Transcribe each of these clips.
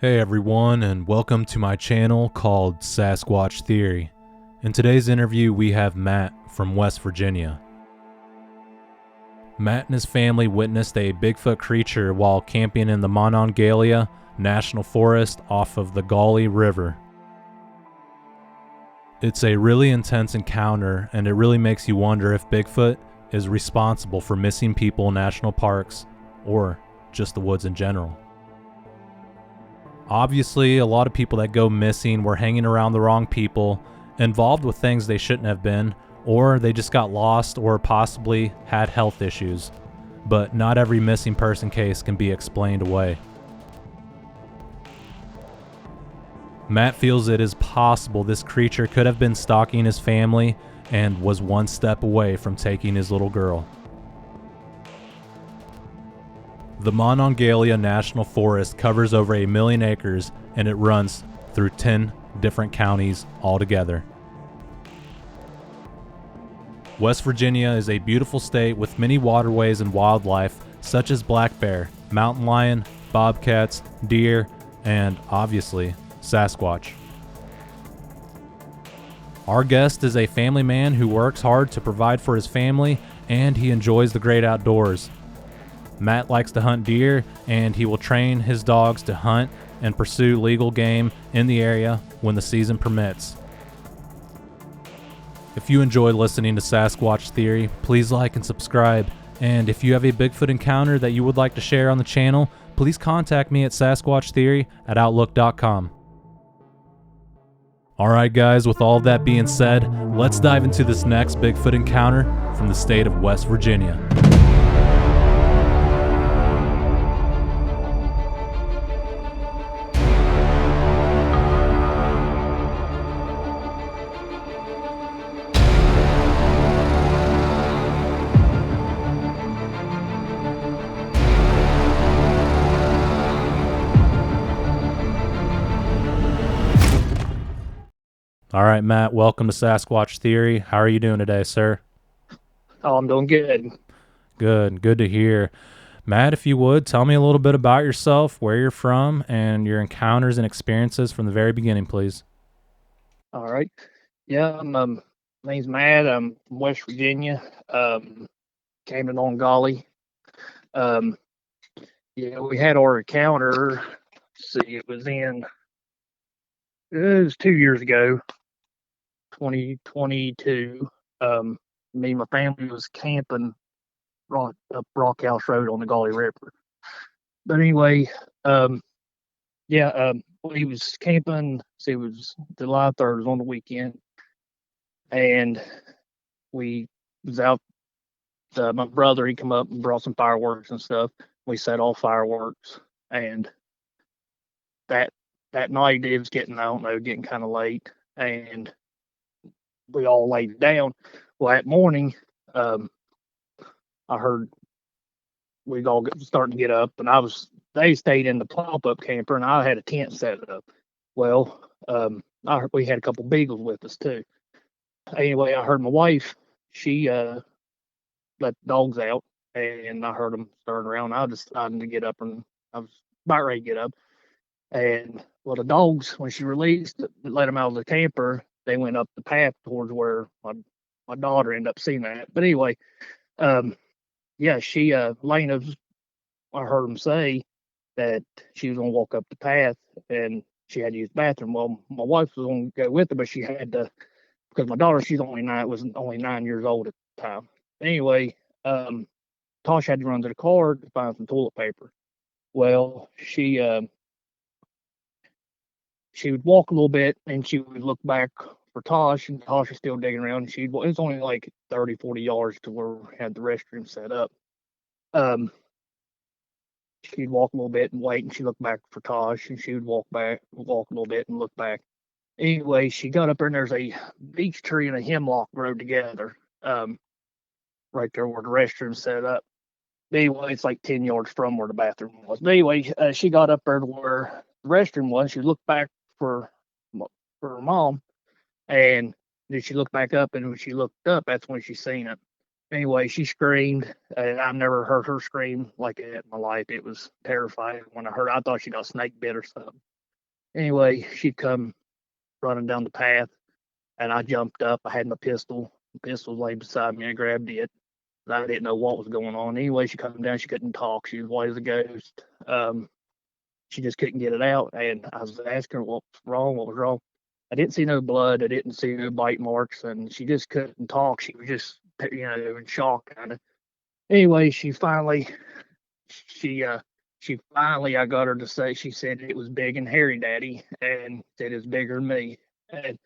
Hey everyone, and welcome to my channel called Sasquatch Theory. In today's interview, we have Matt from West Virginia. Matt and his family witnessed a Bigfoot creature while camping in the Monongahela National Forest off of the Gauley River. It's a really intense encounter, and it really makes you wonder if Bigfoot is responsible for missing people in national parks, or just the woods in general. Obviously, a lot of people that go missing were hanging around the wrong people, involved with things they shouldn't have been, or they just got lost or possibly had health issues. But not every missing person case can be explained away. Matt feels it is possible this creature could have been stalking his family and was one step away from taking his little girl. The Monongahela National Forest covers over 1 million acres, and it runs through 10 different counties altogether. West Virginia is a beautiful state with many waterways and wildlife such as black bear, mountain lion, bobcats, deer, and obviously Sasquatch. Our guest is a family man who works hard to provide for his family, and he enjoys the great outdoors. Matt likes to hunt deer, and he will train his dogs to hunt and pursue legal game in the area when the season permits. If you enjoy listening to Sasquatch Theory, please like and subscribe. And if you have a Bigfoot encounter that you would like to share on the channel, please contact me at sasquatchtheory@outlook.com. Alright guys, with all of that being said, let's dive into this next Bigfoot encounter from the state of West Virginia. All right, Matt, welcome to Sasquatch Theory. How are you doing today, sir? Oh, I'm doing good. Good to hear. Matt, if you would, tell me a little bit about yourself, where you're from, and your encounters and experiences from the very beginning, please. All right. Yeah, my name's Matt. I'm from West Virginia. Came to Monongahela. Um, yeah, we had our encounter. See, it was 2 years ago, 2022. Me and my family was camping up Rock House Road on the Gauley River. But anyway, um, yeah, we was camping. See, it was July 3rd, it was on the weekend, and we was out. My brother, he come up and brought some fireworks and stuff. We set off fireworks, and that that night it was getting, I don't know, getting kind of late, and we all laid down. Well, that morning, I heard we all starting to get up, and they stayed in the pop up camper, and I had a tent set up. Well, we had a couple beagles with us too. Anyway, I heard my wife, she let the dogs out, and I heard them stirring around. I decided to get up, and I was about ready to get up. And well, the dogs, when she let them out of the camper, they went up the path towards where my daughter ended up seeing that. But anyway, yeah, Lena, I heard them say that she was gonna walk up the path and she had to use the bathroom. Well, my wife was gonna go with her, but she had to, because my daughter, was only 9 years old at the time. Anyway, Tosh had to run to the car to find some toilet paper. Well, she would walk a little bit and she would look back for Tosh, and Tosh was still digging around. And it was only like 30, 40 yards to where we had the restroom set up. She'd walk a little bit and wait, and she'd look back for Tosh, and she would walk a little bit and look back. Anyway, she got up there, and there's a beech tree and a hemlock growed together, right there where the restroom set up. Anyway, it's like 10 yards from where the bathroom was. But anyway, she got up there to where the restroom was. She looked back for her mom, and then she looked back up, and when she looked up, that's when she seen it. Anyway, she screamed, and I've never heard her scream like that in my life. It was terrifying when I heard. I thought she got snake bit or something. Anyway, she'd come running down the path, and I jumped up. I had my pistol. The pistol lay beside me. I grabbed it. I didn't know what was going on. Anyway, she come down. She couldn't talk. She was white as a ghost. She just couldn't get it out. And I was asking her what was wrong. What was wrong? I didn't see no blood. I didn't see no bite marks, and she just couldn't talk. She was just, in shock, kind of. Anyway, she finally, I got her to say. She said it was big and hairy, Daddy, and said it's bigger than me. And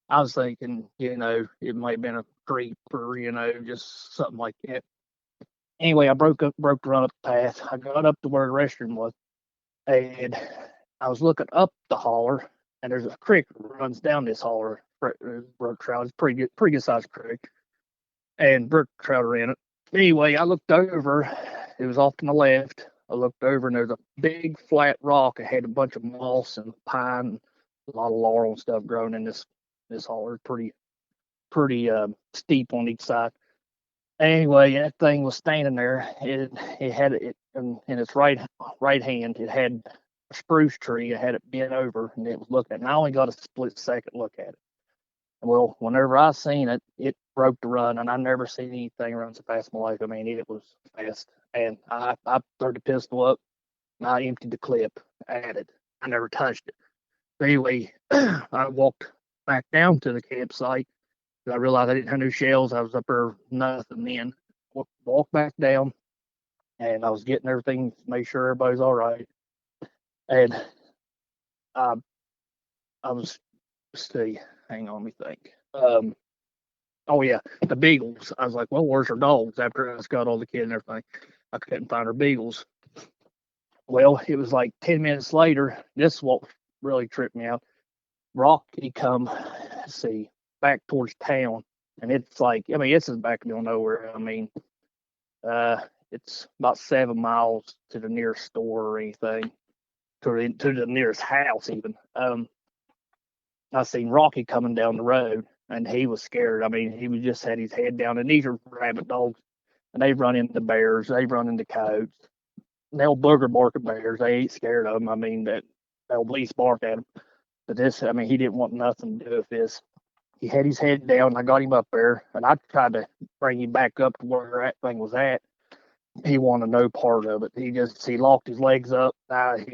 I was thinking, it might have been a creep or, just something like that. Anyway, I broke the run up the path. I got up to where the restroom was, and I was looking up the holler, and there's a creek that runs down this holler. Brook trout. It's pretty good sized creek, and brook trout are in it. Anyway, I looked over. It was off to my left. I looked over, and there's a big flat rock. It had a bunch of moss and pine, and a lot of laurel and stuff growing in this holler. Pretty steep on each side. Anyway, that thing was standing there. It had it in its right hand. It had a spruce tree. It had it bent over, and it was looking at it. And I only got a split second look at it. Well, whenever I seen it, it broke the run, and I never seen anything run so fast in my life. I mean, it was fast. And I threw the pistol up, and I emptied the clip at it. I never touched it. But anyway, I walked back down to the campsite. I realized I didn't have no shells. I was up there nothing then. Walked back down, and I was getting everything to make sure everybody's all right. And I was, see, hang on, let me think. Oh yeah, the beagles. I was like, well, where's her dogs? After I got all the kids and everything, I couldn't find her beagles. Well, it was like 10 minutes later. This is what really tripped me out. Rocky come, let's see, back towards town, and it's like, I mean, it's in the back of the middle of nowhere. I mean, it's about 7 miles to the nearest store or anything, to the nearest house even. I seen Rocky coming down the road, and he was scared. I mean, he was just had his head down, and these are rabbit dogs, and they've run into bears, they've run into coyotes. They'll booger bark at bears. They ain't scared of them. I mean, they'll at least bark at them. But this, I mean, he didn't want nothing to do with this. He had his head down. I got him up there, and I tried to bring him back up to where that thing was at. He wanted no part of it. He locked his legs up. I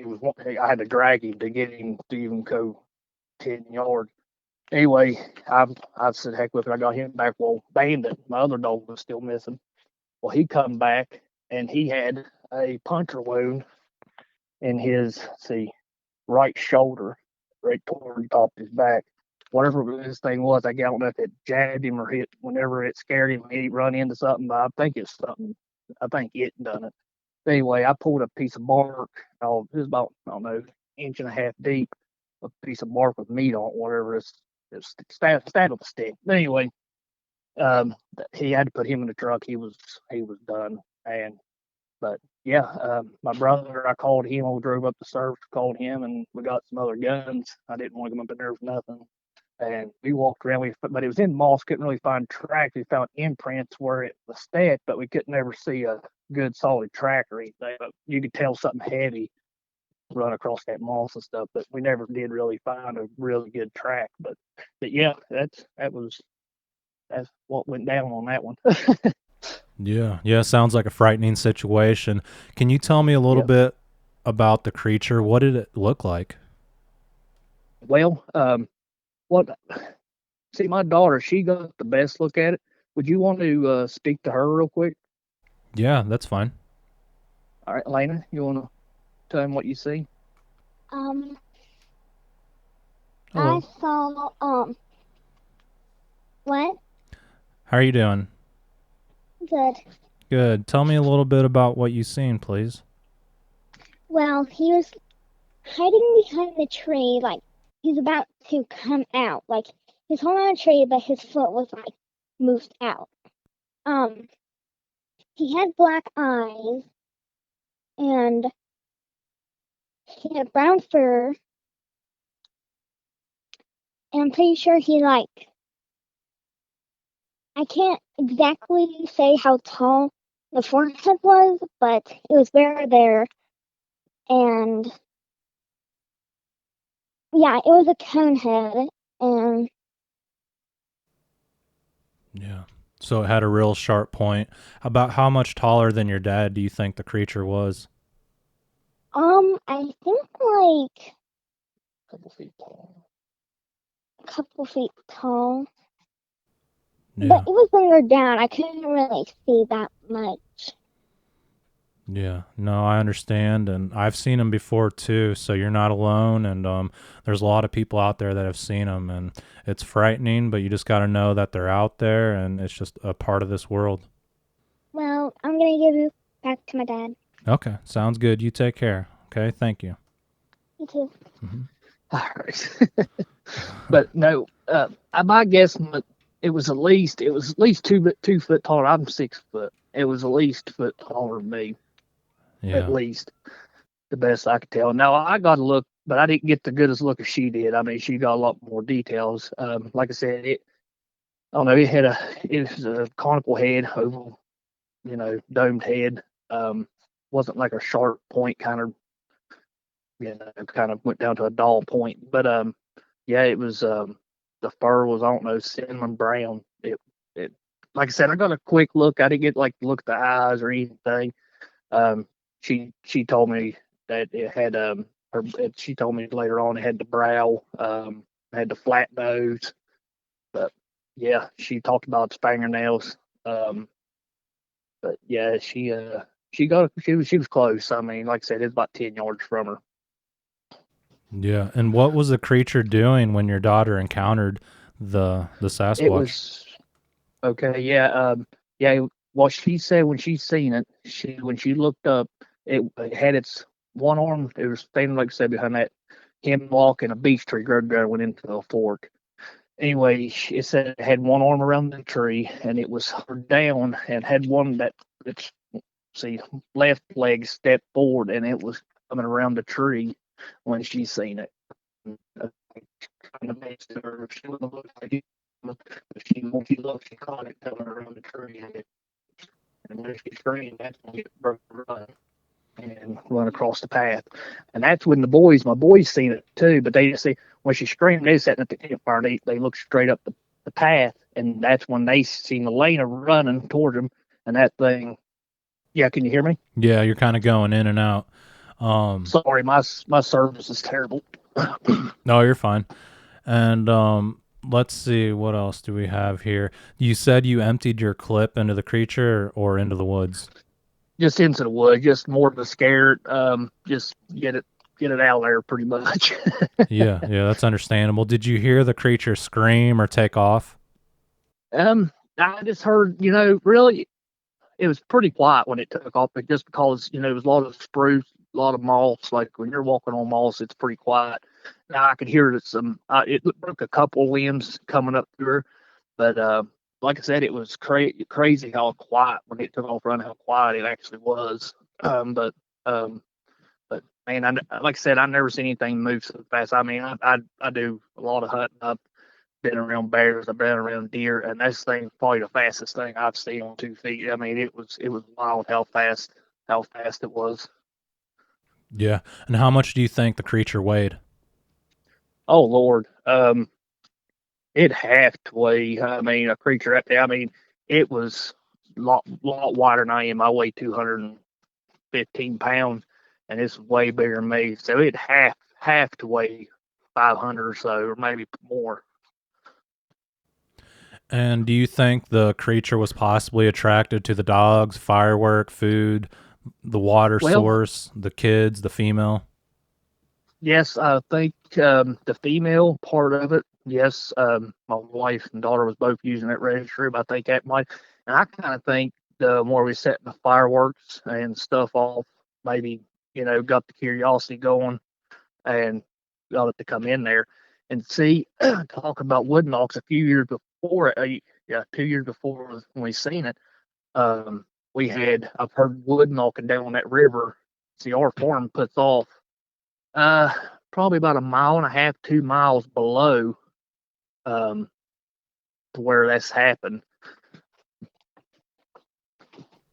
had to drag him to get him to even go 10 yards. Anyway, I said, heck with it. I got him back. Well, Bandit, my other dog, was still missing. Well, he come back, and he had a puncture wound in his, right shoulder, right toward the top of his back. Whatever this thing was, I don't know if it jabbed him or hit. Whenever it scared him, he'd run into something. But I think it's something. I think it done it. Anyway, I pulled a piece of bark. It was about, I don't know, inch and a half deep. A piece of bark with meat on it, whatever it's stabbed stick. But anyway, he had to put him in the truck. He was done. But yeah, my brother, I called him. I drove up the surf, called him, and we got some other guns. I didn't want to come up in there with nothing. And we walked around, but it was in moss, couldn't really find tracks. We found imprints where it was stacked, but we couldn't ever see a good solid track or anything. But you could tell something heavy run across that moss and stuff, but we never did really find a really good track. But yeah, that's what went down on that one. Yeah, sounds like a frightening situation. Can you tell me a little bit about the creature? What did it look like? Well, my daughter, she got the best look at it. Would you want to speak to her real quick? Yeah, that's fine. All right, Elena, you want to tell him what you see? Hello. Hello. I saw, what? How are you doing? Good. Good. Tell me a little bit about what you've seen, please. Well, he was hiding behind the tree, like, he's about to come out. Like, he's holding on a tree, but his foot was, like, moved out. He had black eyes, and he had brown fur, and I'm pretty sure I can't exactly say how tall the forehead was, but it was very there, and Yeah, it was a cone head, and Yeah. So it had a real sharp point. About how much taller than your dad do you think the creature was? I think like A couple feet tall. a couple feet tall. But Yeah. it was when we were down. I couldn't really see that much. Yeah. No, I understand, and I've seen them before too. So you're not alone, and there's a lot of people out there that have seen them, and it's frightening. But you just got to know that they're out there, and it's just a part of this world. Well, I'm gonna give you back to my dad. Okay, sounds good. You take care. Okay, thank you. You too. Mm-hmm. All right. But no, my guess it was at least 2 foot taller. I'm 6 foot. It was at least a foot taller than me, at Yeah. least, the best I could tell. Now I got a look, but I didn't get the good as look as she did. I mean, she got a lot more details. Like I said, I don't know. It was a conical head, oval, domed head. Wasn't like a sharp point kind of, kind of went down to a dull point. But yeah, it was the fur was, I don't know, cinnamon brown. It like I said, I got a quick look. I didn't get like to look at the eyes or anything. Um, she told me that it had she told me later on it had the brow, had the flat nose. But yeah, she talked about its fingernails. But yeah, she was close. I mean, like I said, it's about 10 yards from her. Yeah. And what was the creature doing when your daughter encountered the It Sasquatch? was okay. Yeah. Yeah. What she said when she seen it, when she looked up, it had its one arm. It was standing, like I said, behind that hemlock and a beech tree. Went into a fork. Anyway, it said it had one arm around the tree, and it was down and had one that its see left leg stepped forward, and it was coming around the tree when she seen it. Kind of makes her, she wouldn't look like it, but when she looked, she caught it coming around the tree, and when she screamed, that's when it broke the run and run across the path. And that's when my boys seen it too, but they just see when she screamed, they sat at the campfire, they looked straight up the path, and that's when they seen Elena running towards them, and that thing. Yeah, can you hear me? Yeah, you're kind of going in and out. Sorry, my service is terrible. No, you're fine. And let's see, what else do we have here? You said you emptied your clip into the creature or into the woods? Just into the woods, just more to scare it. Just get it out of there, pretty much. Yeah, yeah, that's understandable. Did you hear the creature scream or take off? I just heard, really, it was pretty quiet when it took off, but just because it was a lot of spruce, a lot of moss. Like when you're walking on moss, it's pretty quiet. Now I could hear it broke a couple limbs coming up through her, but like I said, it was crazy how quiet when it took off running, how quiet it actually was. But um, but man, like I said, I've never seen anything move so fast. I mean, I do a lot of hunting. I've been around bears, I've been around deer, and this thing probably the fastest thing I've seen on 2 feet. I mean, it was wild how fast it was. Yeah. And how much do you think the creature weighed? Oh Lord, it half to weigh. I mean, a creature up there. I mean, it was lot wider than I am. I weigh 215 pounds, and it's way bigger than me. So it half to weigh 500 or so, or maybe more. And do you think the creature was possibly attracted to the dogs, firework, food, the water Well, source, the kids, the female? yes, I think the female part of it. Yes, my wife and daughter was both using that restroom. I think that might, and I kind of think the more we set the fireworks and stuff off, maybe got the curiosity going and got it to come in there and see. Talk about wood knocks a few years before, yeah, 2 years before when we seen it. Um, I've heard wood knocking down that river. See, our farm puts off uh, probably about a mile and a half, 2 miles below um, to where that's happened.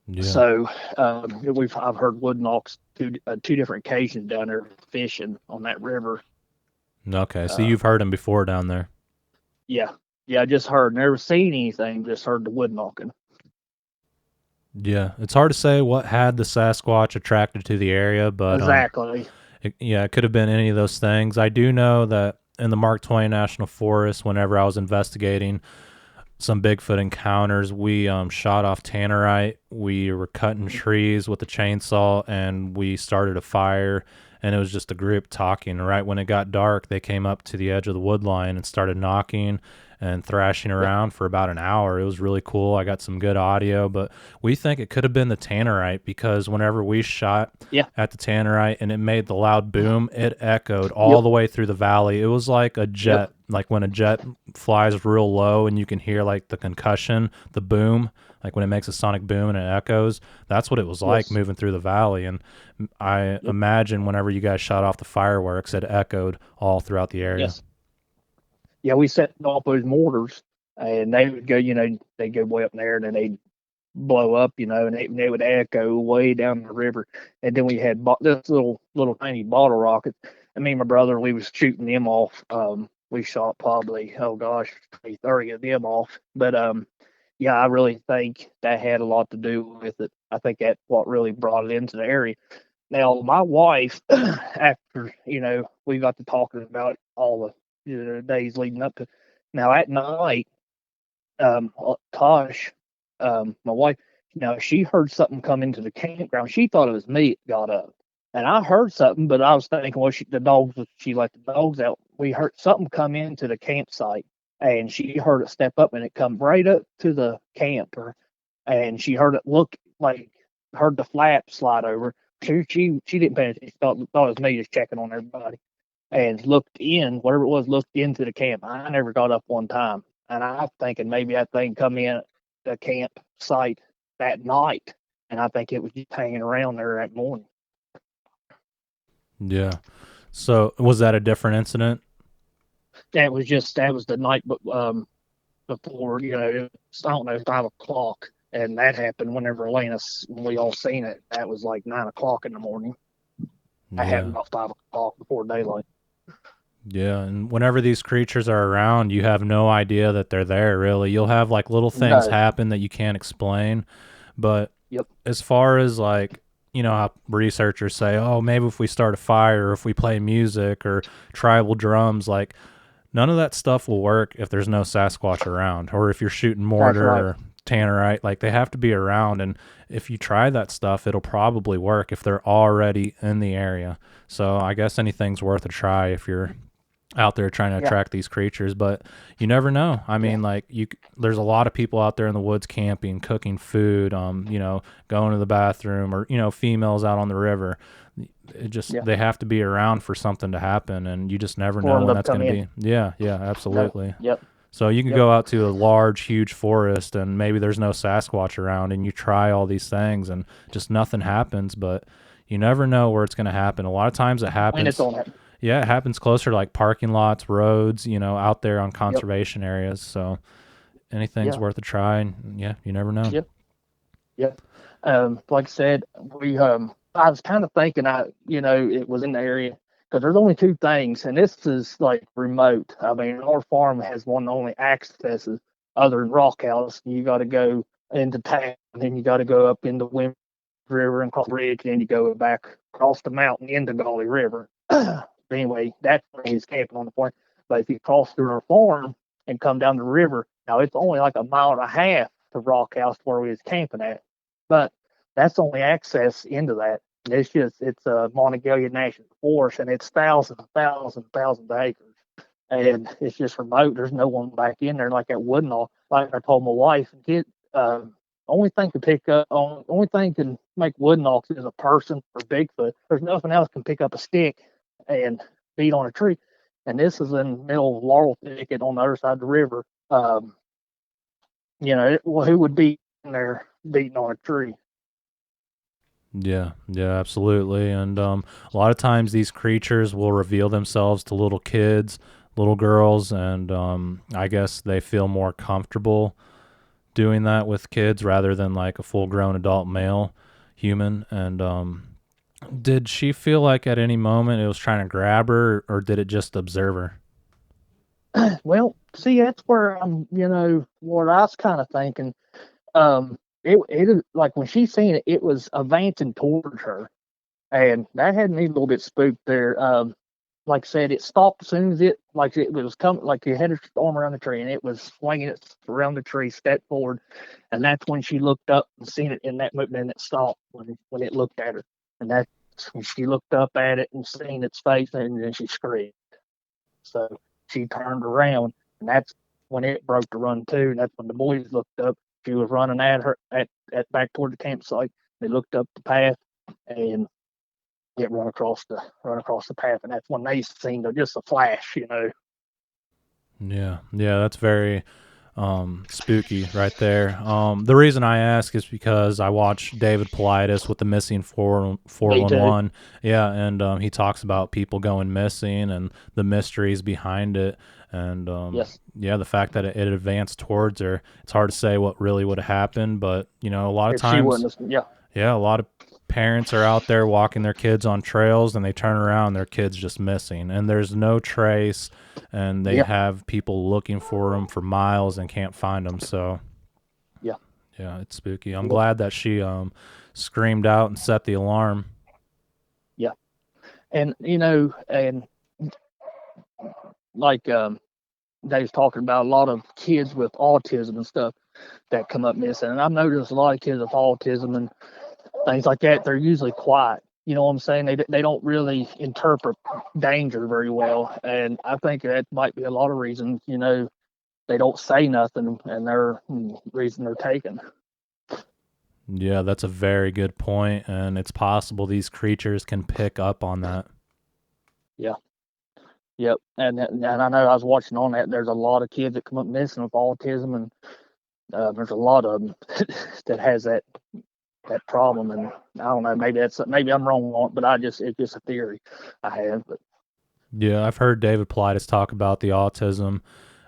Yeah. So I've heard wood knocks two different occasions down there fishing on that river. Okay, so you've heard him before down there. Yeah. Yeah, I just heard. Never seen anything, just heard the wood knocking. Yeah, it's hard to say what had the Sasquatch attracted to the area, but Exactly. it could have been any of those things. I do know that in the Mark Twain National Forest, whenever I was investigating some Bigfoot encounters, we shot off tannerite. We were cutting trees with a chainsaw, and we started a fire. And it was just a group talking. Right when it got dark, they came up to the edge of the wood line and started knocking and thrashing around for about an hour. It was really cool. I got some good audio, but we think it could have been the tannerite because whenever we shot at the tannerite and it made the loud boom, it echoed all the way through the valley. It was like a jet, like when a jet flies real low and you can hear like the concussion, the boom, like when it makes a sonic boom and it echoes. That's what it was like moving through the valley. And I imagine whenever you guys shot off the fireworks, it echoed all throughout the area. Yeah, we set off those mortars, and they would go, they'd go way up there, and then they'd blow up, and they would echo way down the river. And then we had this little tiny bottle rocket, and me and my brother, we was shooting them off. We shot probably, 30 of them off. But yeah, I really think that had a lot to do with it. I think that's what really brought it into the area. Now, my wife, after, we got to talking about all the days leading up to now at night, Tosh, my wife, she heard something come into the campground. She thought it was me that got up. And I heard something, but I was thinking, well, she let the dogs out. We heard something come into the campsite, and she heard it step up, and it come right up to the camper, and she heard it heard the flap slide over. She didn't pay attention. Thought it was me just checking on everybody, and looked into the camp. I never got up one time, and I'm thinking maybe that thing come in the campsite that night, and I think it was just hanging around there that morning. Yeah. So was that a different incident? That was the night, before, I don't know, 5 o'clock, and that happened whenever when we all seen it. That was like 9 o'clock in the morning. I had about 5 o'clock before daylight. Yeah, and whenever these creatures are around, you have no idea that they're there, really. You'll have like little things happen that you can't explain, but as far as like, how researchers say, oh, maybe if we start a fire or if we play music or tribal drums, like none of that stuff will work if there's no Sasquatch around, or if you're shooting mortar or tannerite. Like they have to be around, and if you try that stuff, it'll probably work if they're already in the area. So I guess anything's worth a try if you're out there trying to attract these creatures, but you never know. I mean, there's a lot of people out there in the woods camping, cooking food, going to the bathroom, or, females out on the river. It just, they have to be around for something to happen, and you just never know when that's going to be. Yeah, absolutely. So you can go out to a large, huge forest, and maybe there's no Sasquatch around, and you try all these things, and just nothing happens, but you never know where it's going to happen. A lot of times it happens. When it's on it. Yeah, it happens closer to like parking lots, roads, out there on conservation areas. So anything's worth a try, and you never know. Like I said, I was kind of thinking it was in the area, because there's only 2 things, and this is like remote. I mean, our farm has one of the only accesses other than Rock House. You got to go into town, and then you got to go up into Wind River and cross the bridge, and then you go back across the mountain into Gauley River. Anyway, that's where he's camping on the farm. But if you cross through our farm and come down the river, now it's only like 1.5 miles to Rock House where we was camping at. But that's only access into that. It's a Monongahela National Forest, and it's thousands of acres. And it's just remote. There's no one back in there like that wooden all. Like I told my wife, only thing can make wood knocks is a person or Bigfoot. There's nothing else can pick up a stick and beat on a tree. And this is in the middle of laurel thicket on the other side of the river. Who would be in there beating on a tree? Yeah, absolutely. And a lot of times these creatures will reveal themselves to little kids, little girls, and I guess they feel more comfortable doing that with kids rather than like a full-grown adult male human. And Did she feel like at any moment it was trying to grab her, or did it just observe her? Well, see, that's where I'm, what I was kind of thinking. It is like when she seen it, it was advancing towards her, and that had me a little bit spooked there. Like I said, it stopped as soon as it was coming, like it had a storm around the tree, and it was swinging it around the tree, stepped forward, and that's when she looked up and seen it in that movement, and it stopped when it looked at her, and that's when she looked up at it and seen its face, and then she screamed. So she turned around, and that's when it broke to run too. And that's when the boys looked up. She was running at her at back toward the campsite. They looked up the path, and it run across the path, and that's when they seen just a flash. Yeah, yeah, that's very spooky right there. The reason I ask is because I watched David Politis with the missing Me too. 411. Yeah, and he talks about people going missing and the mysteries behind it. And Yes. yeah, the fact that it advanced towards her, it's hard to say what really would have happened, but a lot of If she times, wouldn't have, yeah. yeah, a lot of parents are out there walking their kids on trails and they turn around, their kid's just missing, and there's no trace, and they Yeah. have people looking for them for miles and can't find them. So Yeah. yeah, it's spooky. I'm Yeah. glad that she screamed out and set the alarm. Yeah. And and like they was talking about a lot of kids with autism and stuff that come up missing. And I've noticed a lot of kids with autism and things like that, they're usually quiet. You know what I'm saying? They don't really interpret danger very well, and I think that might be a lot of reasons. They don't say nothing, and they're reason they're taken. Yeah, that's a very good point, and it's possible these creatures can pick up on that. Yeah, yep. And I know I was watching on that. There's a lot of kids that come up missing with autism, and there's a lot of them that has that problem. And I don't know, maybe I'm wrong on it, but it's just a theory I have. But Yeah, I've heard David Politis talk about the autism,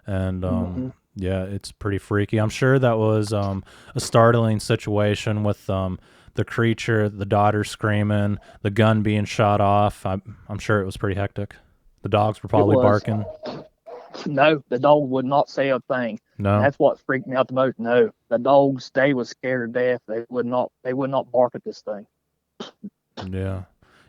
and hmm yeah, it's pretty freaky. I'm sure that was a startling situation with the creature, the daughter screaming, the gun being shot off. I'm sure it was pretty hectic. The dogs were it probably was. barking. No, the dog would not say a thing. And No, that's what freaked me out the most. No, the dogs, they was scared to death. They would not bark at this thing. yeah,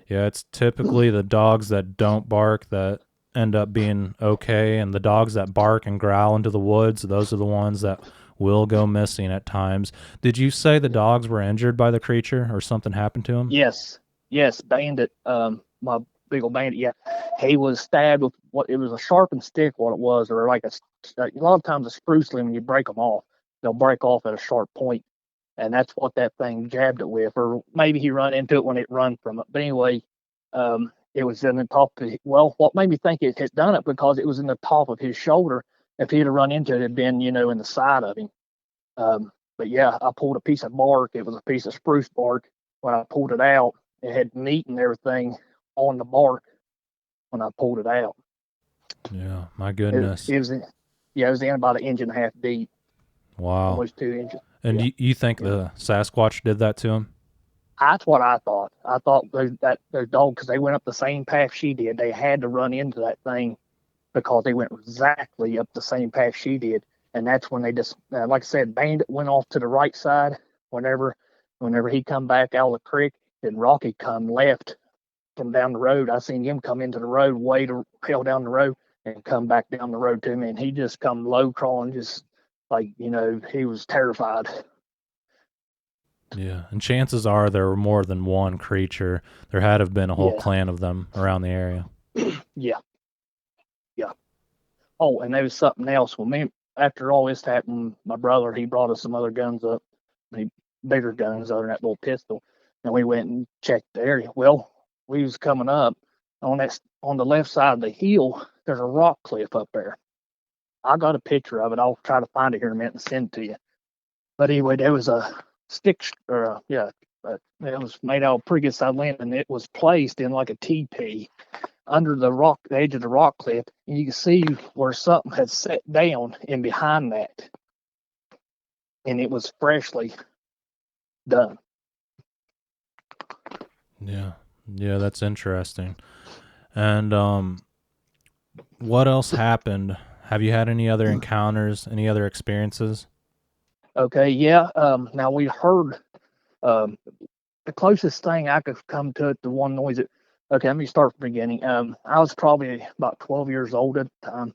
yeah. It's typically the dogs that don't bark that end up being okay, and the dogs that bark and growl into the woods, those are the ones that will go missing at times. Did you say the dogs were injured by the creature or something happened to them? Yes, yes, Bandit, my big old Bandit, yeah, he was stabbed with what it was a sharpened stick, what it was, or like a lot of times a spruce limb when you break them off, they'll break off at a sharp point, and that's what that thing jabbed it with, or maybe he run into it when it run from it. But anyway, it was in the top. What made me think it had done it because it was in the top of his shoulder. If he'd have run into it, it'd been in the side of him. But yeah, I pulled a piece of bark. It was a piece of spruce bark. When I pulled it out, it had meat and everything on the bark when I pulled it out. Yeah, my It, goodness. it was in, yeah, it was in about an inch and a half deep, Wow. almost 2 inches. And Yeah, you think yeah. the Sasquatch did that to him? That's what I thought. I thought those dogs, because they went up the same path she did, they had to run into that thing because they went exactly up the same path she did. And that's when they just, like I said, Bandit went off to the right side. Whenever, whenever he come back out of the creek, and Rocky come left from down the road. I seen him come into the road, way to hell down the road, and come back down the road to me. And he just come low crawling, just like he was terrified. Yeah, and chances are there were more than one creature. There had to have been a whole Yeah, clan of them around the area. yeah, yeah. Oh, and there was something else. Well, me after all this happened, my brother he brought us some other guns up, bigger guns other than that little pistol, and we went and checked the area. Well, we was coming up on the left side of the hill. There's a rock cliff up there. I got a picture of it. I'll try to find it here in a minute and send it to you. But anyway, there was a stick, it was made out of pretty good side land, and it was placed in like a teepee under the edge of the rock cliff, and you can see where something had set down in behind that, and it was freshly done. Yeah, Yeah, that's interesting. And what else happened? Have you had any other encounters, any other experiences? Okay, yeah. Now we heard um, the closest thing I could come to it, the one noise. Okay, let me start from the beginning. I was probably about 12 years old at the time.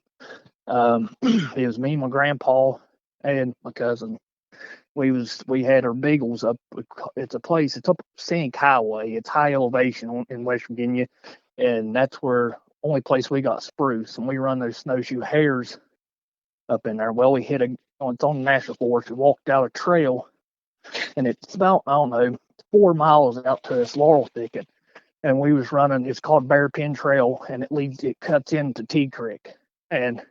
It was me, my grandpa, and my cousin. We had our beagles up. It's a place. It's up Scenic Highway. It's high elevation in West Virginia, and that's where only place we got spruce. And we run those snowshoe hares up in there. Well, we hit a. It's on the national forest. We walked out a trail, and it's about, I don't know, 4 miles out to this laurel thicket. And we was running. It's called Bear Pin Trail, and it cuts into T Creek. And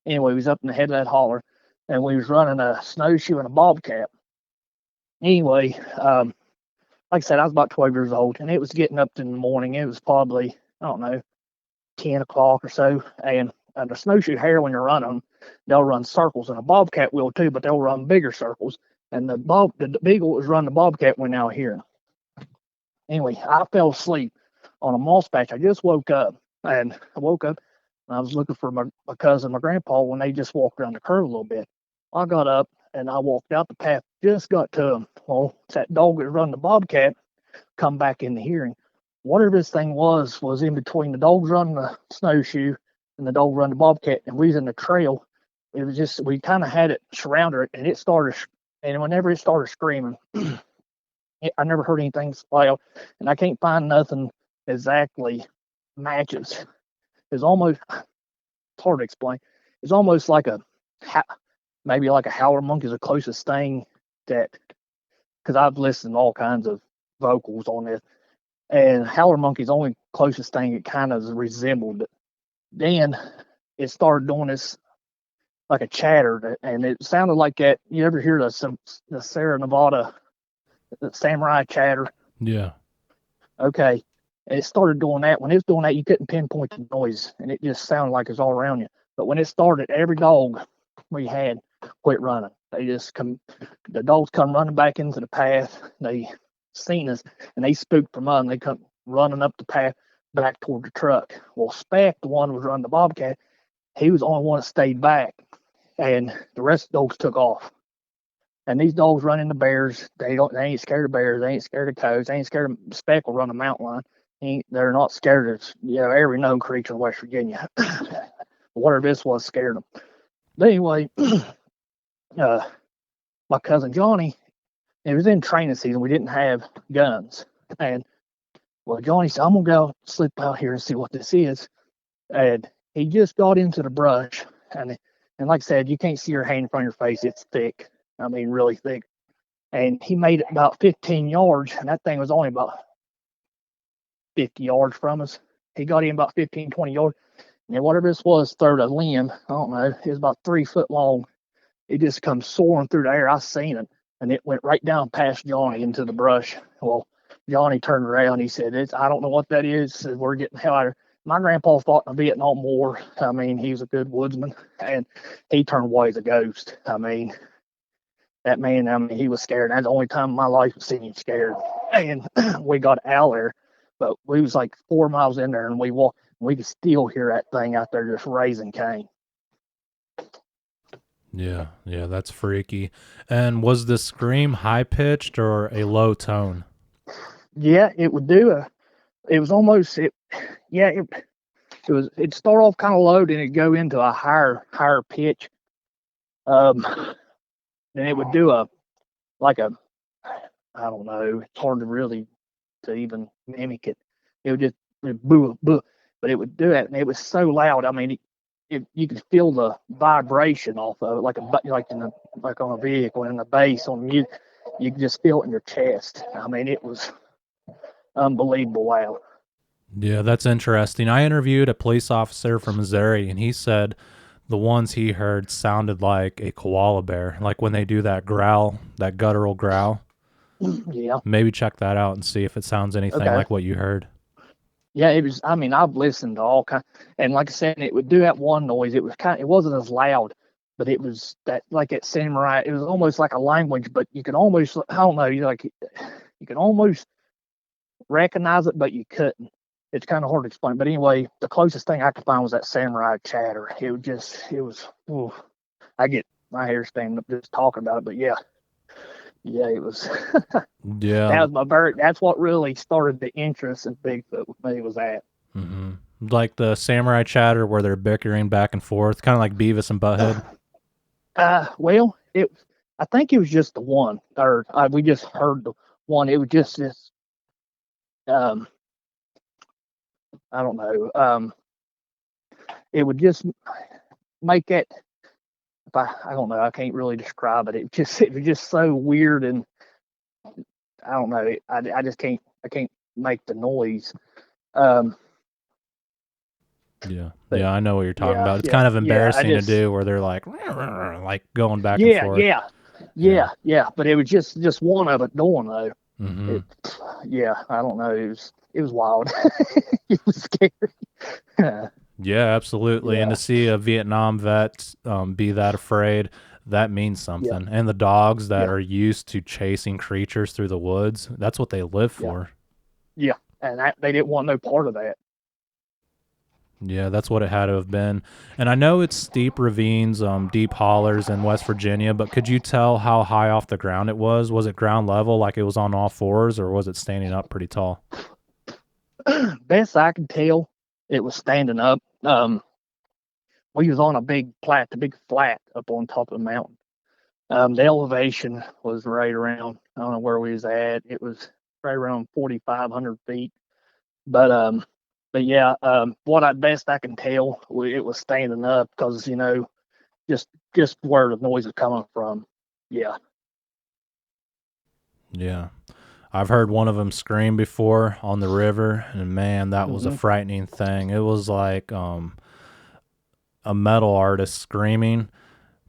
anyway, we was up in the head of that holler, and we was running a snowshoe and a bobcat. Anyway, like I said, I was about 12 years old, and it was getting up in the morning. It was probably, I don't know, 10 o'clock or so. And the snowshoe hare, when you're running, they'll run circles, and a bobcat will too, but they'll run bigger circles. And the beagle was running the bobcat went out here. Anyway, I fell asleep on a moss patch. I just woke up, and I woke up, and I was looking for my cousin, my grandpa, when they just walked around the curve a little bit. I got up, and I walked out the path, just got to them. Well, that dog that run the bobcat come back in the hearing. Whatever this thing was in between the dogs running the snowshoe and the dog running the bobcat, and we was in the trail. It was just, we kind of had it surrounded it, and it started, and whenever it started screaming, I never heard anything loud, and I can't find nothing exactly matches. It's almost, it's hard to explain. It's almost like maybe like a howler monkey is the closest thing that, because I've listened to all kinds of vocals on this, and howler monkey's only closest thing it kind of resembled. Then it started doing this like a chatter, and it sounded like that. You ever hear the Sierra Nevada the samurai chatter? Yeah. Okay. And it started doing that. When it was doing that, you couldn't pinpoint the noise, and it just sounded like it was all around you. But when it started, every dog we had quit running. They just the dogs come running back into the path. They seen us, and they spooked from us, and they come running up the path back toward the truck. Well, Speck, the one who was running the bobcat, he was the only one that stayed back, and the rest of the dogs took off. And these dogs run into bears. They ain't scared of bears. They ain't scared of coyotes. They ain't scared of Speck will run a mountain lion. They're not scared of every known creature in West Virginia. Whatever this was scared them. But anyway, my cousin Johnny, it was in training season. We didn't have guns, and well, Johnny said, "I'm gonna go slip out here and see what this is." And he just got into the brush, and like I said, you can't see your hand in front of your face. It's thick. I mean, really thick. And he made it about 15 yards, and that thing was only about 50 yards from us. He got in about 15, 20 yards, and whatever this was, third a limb, I don't know, it was about 3 foot long. It just comes soaring through the air. I seen it, and it went right down past Johnny into the brush. Well, Johnny turned around. He said, I don't know what that is. He said, we're getting the hell out of here. My grandpa fought in the Vietnam War. I mean, he was a good woodsman, and he turned white as a ghost. I mean, that man, I mean, he was scared. That's the only time in my life I've seen him scared. And we got out there, but we was like 4 miles in there, and we walked. We could still hear that thing out there just raising Cain. Yeah, that's freaky. And was the scream high pitched or a low tone? Yeah, it would do it was almost it. Yeah, it'd start off kind of low, then it'd go into a higher pitch. Then it would do I don't know, it's hard to really to even mimic it. It would just boo boo, but it would do it, and it was so loud. I mean, you could feel the vibration off of it, like on a vehicle, in the bass on music. You could just feel it in your chest. I mean, it was unbelievable loud. Yeah, that's interesting. I interviewed a police officer from Missouri, and he said the ones he heard sounded like a koala bear, like when they do that growl, that guttural growl. Yeah. Maybe check that out and see if it sounds anything like what you heard. Yeah, it was. I mean, I've listened to all kinds, and like I said, it would do that one noise. It was it wasn't as loud, but it was that like at samurai. It was almost like a language, but you can almost, I don't know, you can almost recognize it, but you couldn't. It's kind of hard to explain. But anyway, the closest thing I could find was that samurai chatter. It was, ooh, I get my hair standing up just talking about it. But yeah, it was. Yeah. That's what really started the interest in Bigfoot with me, was that. Mm-hmm. Like the samurai chatter where they're bickering back and forth, kind of like Beavis and Butthead. Well, I think it was just the one, or we just heard the one. It was just this. I don't know. It would just make it. I don't know. I can't really describe it. It was just so weird, and I don't know. I just can't. I can't make the noise. Yeah, I know what you're talking about. It's kind of embarrassing to do, where they're like going back and forth. Yeah. But it was just one of it doing though. Mm-hmm. I don't know. It was wild. It was scary. Yeah, absolutely. Yeah. And to see a Vietnam vet be that afraid, that means something. And the dogs that are used to chasing creatures through the woods, that's what they live for. Yeah, and they didn't want no part of that. Yeah, that's what it had to have been. And I know it's steep ravines, deep hollers in West Virginia, but could you tell how high off the ground it was? Was it ground level, like it was on all fours, or was it standing up pretty tall? Best I can tell, it was standing up. We was on a big flat up on top of the mountain. The elevation was right around, I don't know where we was at. It was right around 4,500 feet. But yeah, best I can tell, it was standing up because, just where the noise is coming from. Yeah. Yeah. I've heard one of them scream before on the river, and man, that was a frightening thing. It was like a metal artist screaming,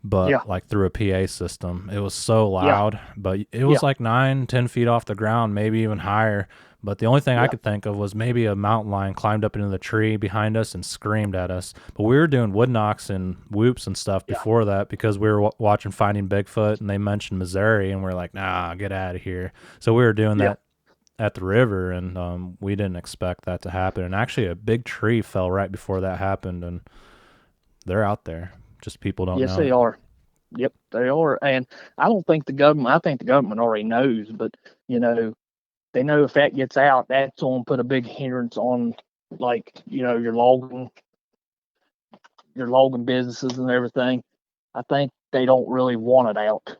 but like through a PA system. It was so loud, but it was like 9-10 feet off the ground, maybe even higher. But the only thing I could think of was maybe a mountain lion climbed up into the tree behind us and screamed at us. But we were doing wood knocks and whoops and stuff before that, because we were watching Finding Bigfoot, and they mentioned Missouri, and we're like, nah, get out of here. So we were doing that at the river, and we didn't expect that to happen. And actually a big tree fell right before that happened, and they're out there. Just people don't know. Yes, they are. Yep, they are. And I think the government already knows, but, they know if that gets out, that's going to put a big hindrance on, like, your logging businesses and everything. I think they don't really want it out.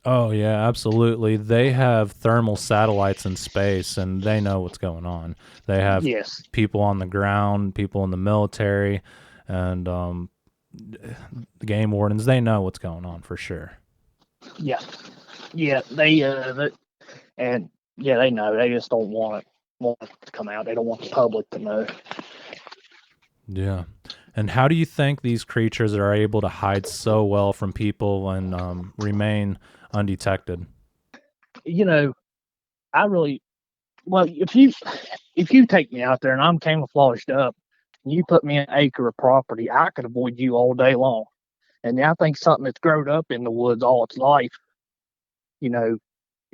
Oh, yeah, absolutely. They have thermal satellites in space, and they know what's going on. They have people on the ground, people in the military, and the game wardens. They know what's going on for sure. Yeah, they know. They just don't want it to come out. They don't want the public to know. Yeah. And how do you think these creatures are able to hide so well from people and remain undetected? If you take me out there and I'm camouflaged up, and you put me in an acre of property, I could avoid you all day long. And I think something that's grown up in the woods all its life, it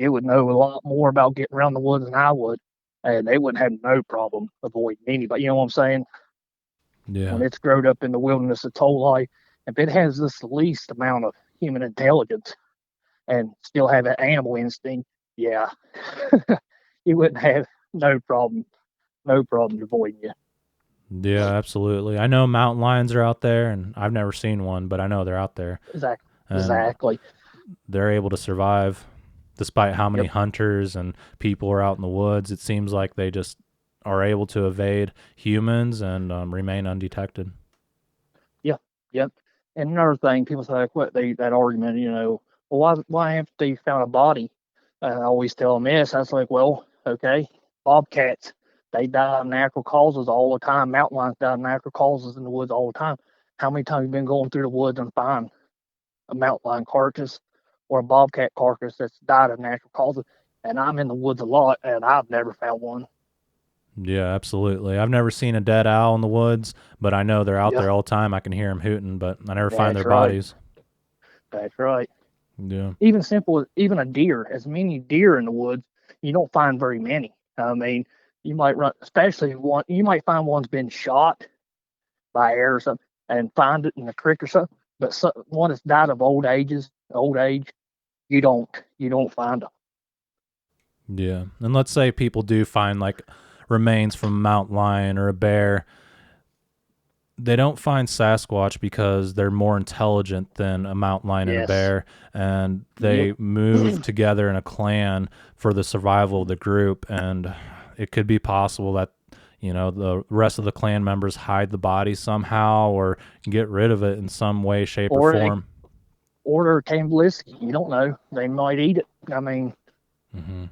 would know a lot more about getting around the woods than I would, and they wouldn't have no problem avoiding anybody. You know what I'm saying? Yeah. When it's grown up in the wilderness its whole life, if it has this least amount of human intelligence and still have an animal instinct, you wouldn't have no problem avoiding you. Yeah, absolutely. I know mountain lions are out there, and I've never seen one, but I know they're out there. Exactly. They're able to survive despite how many hunters and people are out in the woods. It seems like they just are able to evade humans and remain undetected. Yep. And another thing, people say, that argument, well, why haven't they found a body? I always tell them this. I was like, well, okay, bobcats, they die of natural causes all the time. Mountain lions die of natural causes in the woods all the time. How many times have you been going through the woods and find a mountain lion carcass or a bobcat carcass that's died of natural causes? And I'm in the woods a lot, and I've never found one. Yeah, absolutely. I've never seen a dead owl in the woods, but I know they're out there all the time. I can hear them hooting, but I never find their bodies. That's right. Yeah. Even a deer, as many deer in the woods, you don't find very many. I mean, you might run, especially one. You might find one's been shot by air or something, and find it in the creek or something. But one that's died of old age, you don't find them. Yeah. And let's say people do find like remains from a mountain lion or a bear. They don't find Sasquatch because they're more intelligent than a mountain lion and a bear, and they move together in a clan for the survival of the group. And it could be possible that, you know, the rest of the clan members hide the body somehow or get rid of it in some way, shape, or form. Or they're cannibalistic. You don't know. They might eat it. I mean,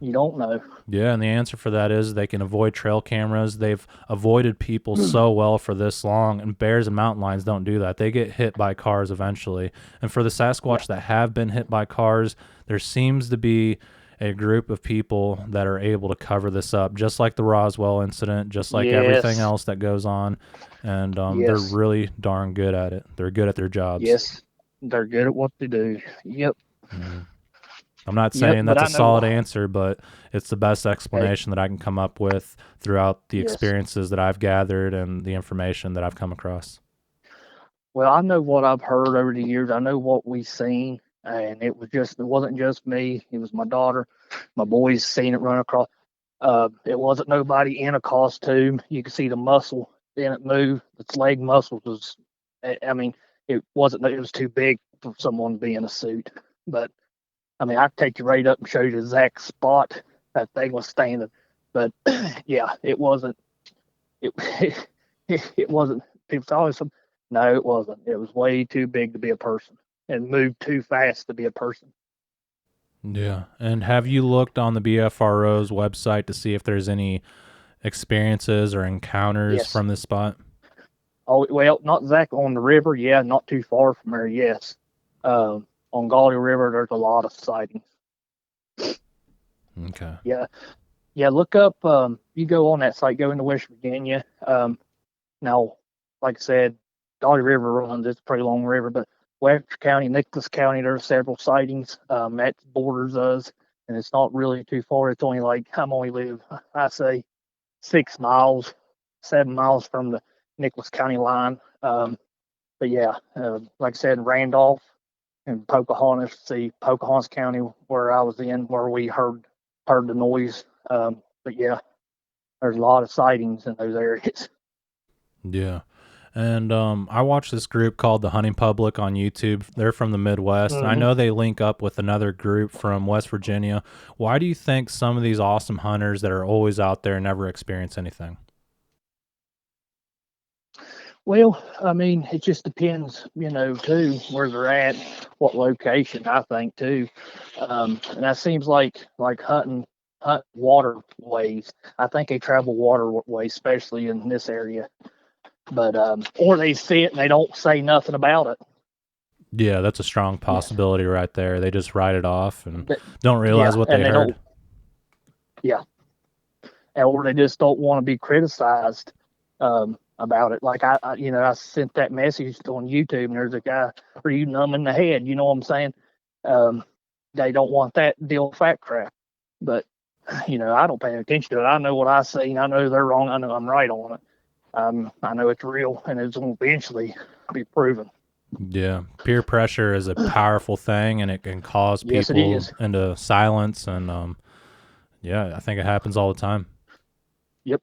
you don't know. Yeah, and the answer for that is they can avoid trail cameras. They've avoided people so well for this long, and bears and mountain lions don't do that. They get hit by cars eventually. And for the Sasquatch that have been hit by cars, there seems to be a group of people that are able to cover this up, just like the Roswell incident, just like everything else that goes on. And they're really darn good at it. They're good at their jobs. Yes, they're good at what they do. Yep. I'm not saying that's a solid answer, but it's the best explanation that I can come up with throughout the experiences that I've gathered and the information that I've come across. Well, I know what I've heard over the years. I know what we've seen, and it wasn't just me. It was my daughter. My boys seen it run across. It wasn't nobody in a costume. You could see the muscle in it move. Its leg muscles was, I mean, it was too big for someone to be in a suit. But, I mean, I could take you right up and show you the exact spot that thing was standing. But, yeah, it wasn't, it wasn't, people always said, no, it wasn't. It was way too big to be a person and moved too fast to be a person. Yeah. And have you looked on the BFRO's website to see if there's any experiences or encounters from this spot? Oh, well, not exactly on the river. Yeah, not too far from there. Yes. On Gauley River, there's a lot of sightings. Okay. Yeah. Yeah. Look up, you go on that site, go into West Virginia. Now, like I said, Gauley River runs, it's a pretty long river, but Webster County, Nicholas County, there are several sightings. That borders us, and it's not really too far. It's only like, I'm only live, I say 7 miles from the Nicholas County line. But yeah, like I said, Randolph and Pocahontas, Pocahontas County, where I was in, where we heard the noise. But yeah, there's a lot of sightings in those areas. Yeah. And I watch this group called the Hunting Public on YouTube. They're from the Midwest. I know they link up with another group from West Virginia. Why do you think some of these awesome hunters that are always out there never experience anything? Well, I mean, it just depends, too, where they're at, what location, I think, too. And that seems like hunt waterways. I think they travel waterways, especially in this area. But or they see it and they don't say nothing about it. Yeah, that's a strong possibility right there. They just write it off and don't realize what they heard. Yeah. Or they just don't want to be criticized about it. Like I sent that message on YouTube, and there's a guy, are you numb in the head? You know what I'm saying? They don't want that deal of fact crap. But I don't pay attention to it. I know what I see. I know they're wrong. I know I'm right on it. I know it's real, and it's going to eventually be proven. Yeah, peer pressure is a powerful thing, and it can cause people into silence. And I think it happens all the time. Yep.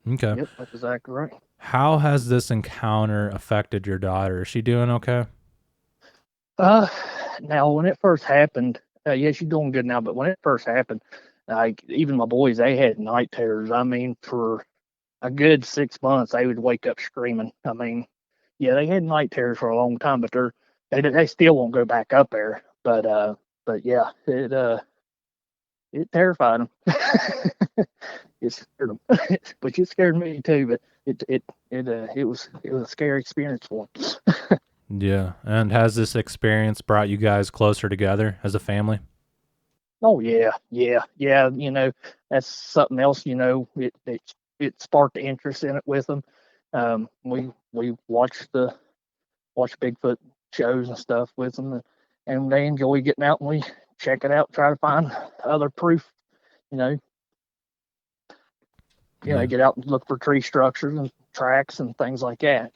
Okay. Yep, that's exactly right. How has this encounter affected your daughter? Is she doing okay? Now when it first happened, she's doing good now. But when it first happened, like even my boys, they had night terrors. I mean, for a good 6 months, they would wake up screaming. I mean, yeah, they had night terrors for a long time, but they still won't go back up there. But yeah, it terrified them. It scared them, but it scared me too. But it was a scary experience for them. Yeah, and has this experience brought you guys closer together as a family? Oh yeah. That's something else. It sparked the interest in it with them. We watched Bigfoot shows and stuff with them, and they enjoy getting out, and we check it out, try to find other proof, Yeah. get out and look for tree structures and tracks and things like that.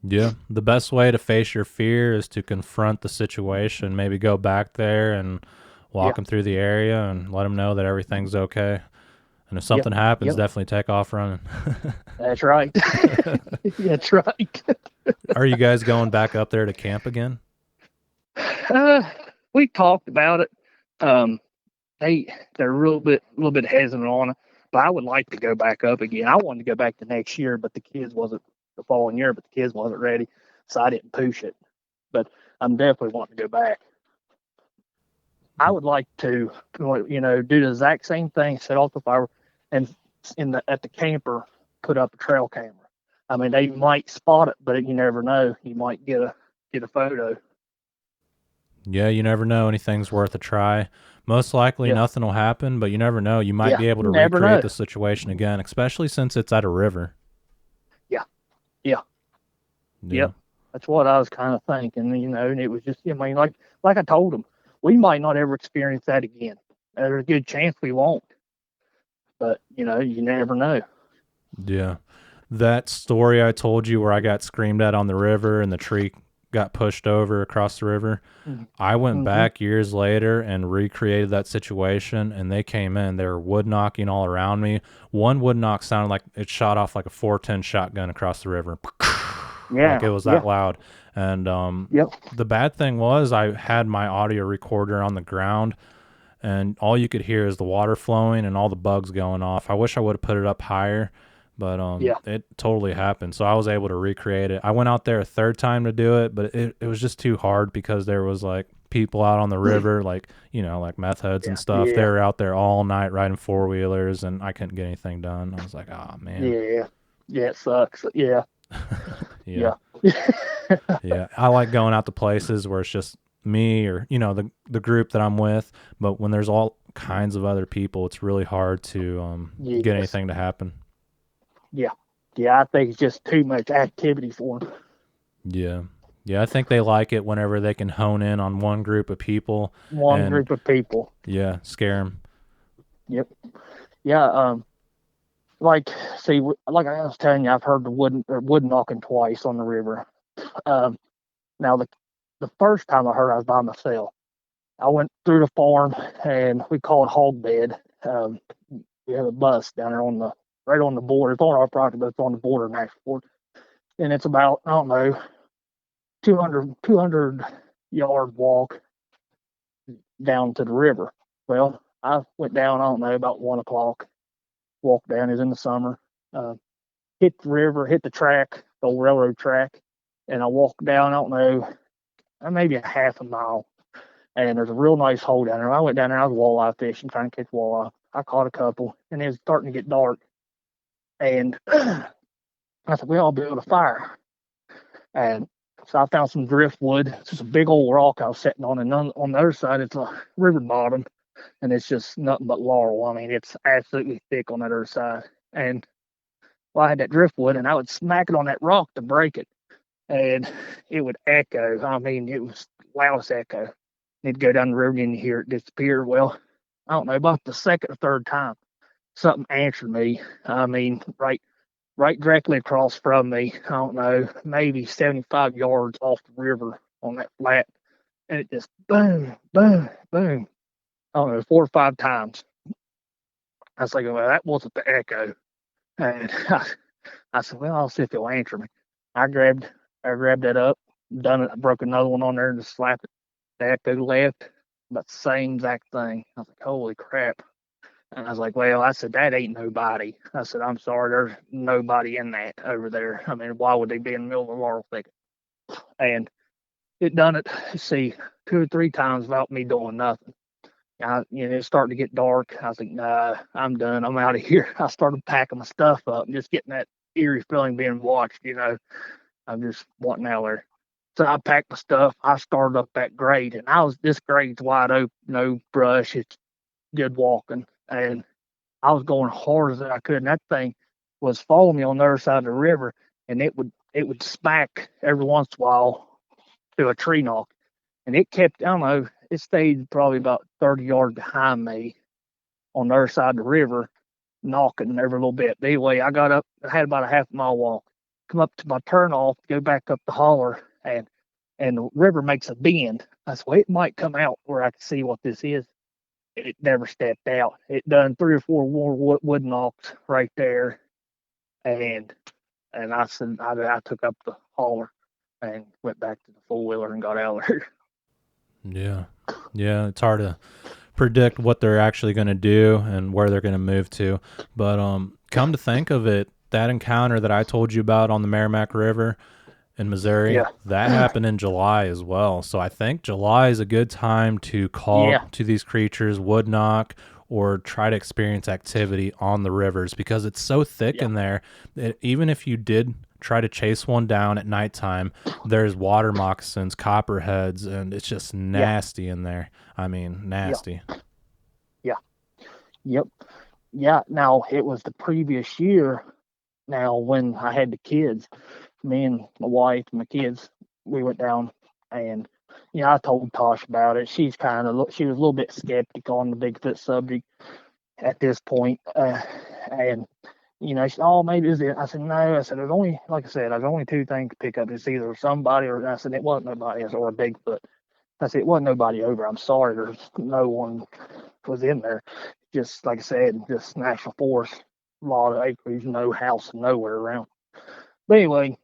Yeah. The best way to face your fear is to confront the situation. Maybe go back there and walk them through the area and let them know that everything's okay. And if something happens, definitely take off running. That's right. That's right. Are you guys going back up there to camp again? We talked about it. They're a little bit hesitant on it, but I would like to go back up again. I wanted to go back the next year, but the following year, but the kids wasn't ready, so I didn't push it. But I'm definitely wanting to go back. I would like to, do the exact same thing, set off the fire, and at the camper, put up a trail camera. I mean, they might spot it, but you never know. You might get a photo. Yeah, you never know. Anything's worth a try. Most likely nothing will happen, but you never know. You might be able to recreate the situation again, especially since it's at a river. Yeah. That's what I was kind of thinking, and it was just, like I told them, we might not ever experience that again. There's a good chance we won't, but, you never know. Yeah. That story I told you where I got screamed at on the river and the tree got pushed over across the river, I went back years later and recreated that situation, and they came in. They were wood knocking all around me. One wood knock sounded like it shot off like a 410 shotgun across the river. Like it was that loud. And the bad thing was I had my audio recorder on the ground, and all you could hear is the water flowing and all the bugs going off. I wish I would have put it up higher, but it totally happened. So I was able to recreate it. I went out there a third time to do it, but it was just too hard because there was like people out on the river, like, like meth heads and stuff. They were out there all night riding four-wheelers, and I couldn't get anything done. I was like, oh, man. Yeah, it sucks. Yeah. Yeah. I like going out to places where it's just me or, the group that I'm with. But when there's all kinds of other people, it's really hard to get anything to happen. Yeah, I think it's just too much activity for them. Yeah, I think they like it whenever they can hone in on one group of people. Yeah, scare them. Yep. Yeah. Like I was telling you, I've heard the wood knocking twice on the river. Now the first time I heard, I was by myself. I went through the farm, and we call it hog bed. We have a bus down there right on the border. It's on our property, but it's on the border of National Forest. And it's about, I don't know, 200 yard walk down to the river. Well, I went down, I don't know, about 1 o'clock. Walked down, it was in the summer. Hit the river, hit the track, the old railroad track. And I walked down, I don't know, maybe a half a mile. And there's a real nice hole down there. I went down there, I was walleye fishing, trying to catch walleye. I caught a couple, and it was starting to get dark. And I said, well, I'll build a fire. And so I found some driftwood. It's just a big old rock I was sitting on, and on the other side, it's a river bottom, and it's just nothing but laurel. I mean, it's absolutely thick on that other side. And I had that driftwood, and I would smack it on that rock to break it, and it would echo. I mean, it was loudest echo. It'd go down the river, and you hear it disappear. Well, I don't know, about the second or third time, something answered me. I mean, right directly across from me. I don't know, maybe 75 yards off the river on that flat. And it just boom, boom, boom. I don't know, 4 or 5 times. I was like, well, that wasn't the echo. And I said, well, I'll see if he'll answer me. I grabbed that up, done it. I broke another one on there and just slapped it. The echo left. About the same exact thing. I was like, holy crap. And I was like, well, I said, that ain't nobody. I said, I'm sorry, there's nobody in that over there. I mean, why would they be in the middle of the laurel thicket? And it done it, see, 2 or 3 times without me doing nothing. It's starting to get dark. I was like, nah, I'm done. I'm out of here. I started packing my stuff up and just getting that eerie feeling being watched, I'm just wanting out there. So I packed my stuff. I started up that grade, and this grade's wide open, no brush. It's good walking. And I was going hard as I could. And that thing was following me on the other side of the river, and it would smack every once in a while to a tree knock. And it kept, I don't know, it stayed probably about 30 yards behind me on the other side of the river. knocking every little bit. But anyway, I got up. I had about a half-mile walk. Come up to my turn off, go back up the holler, and the river makes a bend. I said, well, it might come out where I can see what this is. It never stepped out. It done 3 or 4 more wood knocks right there, and I said I took up the holler and went back to the 4-wheeler and got out of there. Yeah, it's hard to predict what they're actually going to do and where they're going to move to. But come to think of it, that encounter that I told you about on the Merrimack River in Missouri, that happened in July as well. So I think July is a good time to call to these creatures, wood knock, or try to experience activity on the rivers, because it's so thick in there that even if you did try to chase one down at nighttime, there's water moccasins, copperheads, and it's just nasty in there. I mean, nasty. Yeah. Now, it was the previous year. Now, when I had the kids, me and my wife and my kids, we went down, and I told Tosh about it. She was a little bit skeptical on the Bigfoot subject at this point, and she said, "Oh, maybe it's it." I said, "No." I said, "There's only, like I said, there's only 2 things to pick up. It's either somebody or," I said, "It wasn't nobody," or a Bigfoot. I said, "It wasn't nobody over. I'm sorry, there's no one was in there. Just like I said, just national forest, a lot of acreage, no house, nowhere around." But anyway,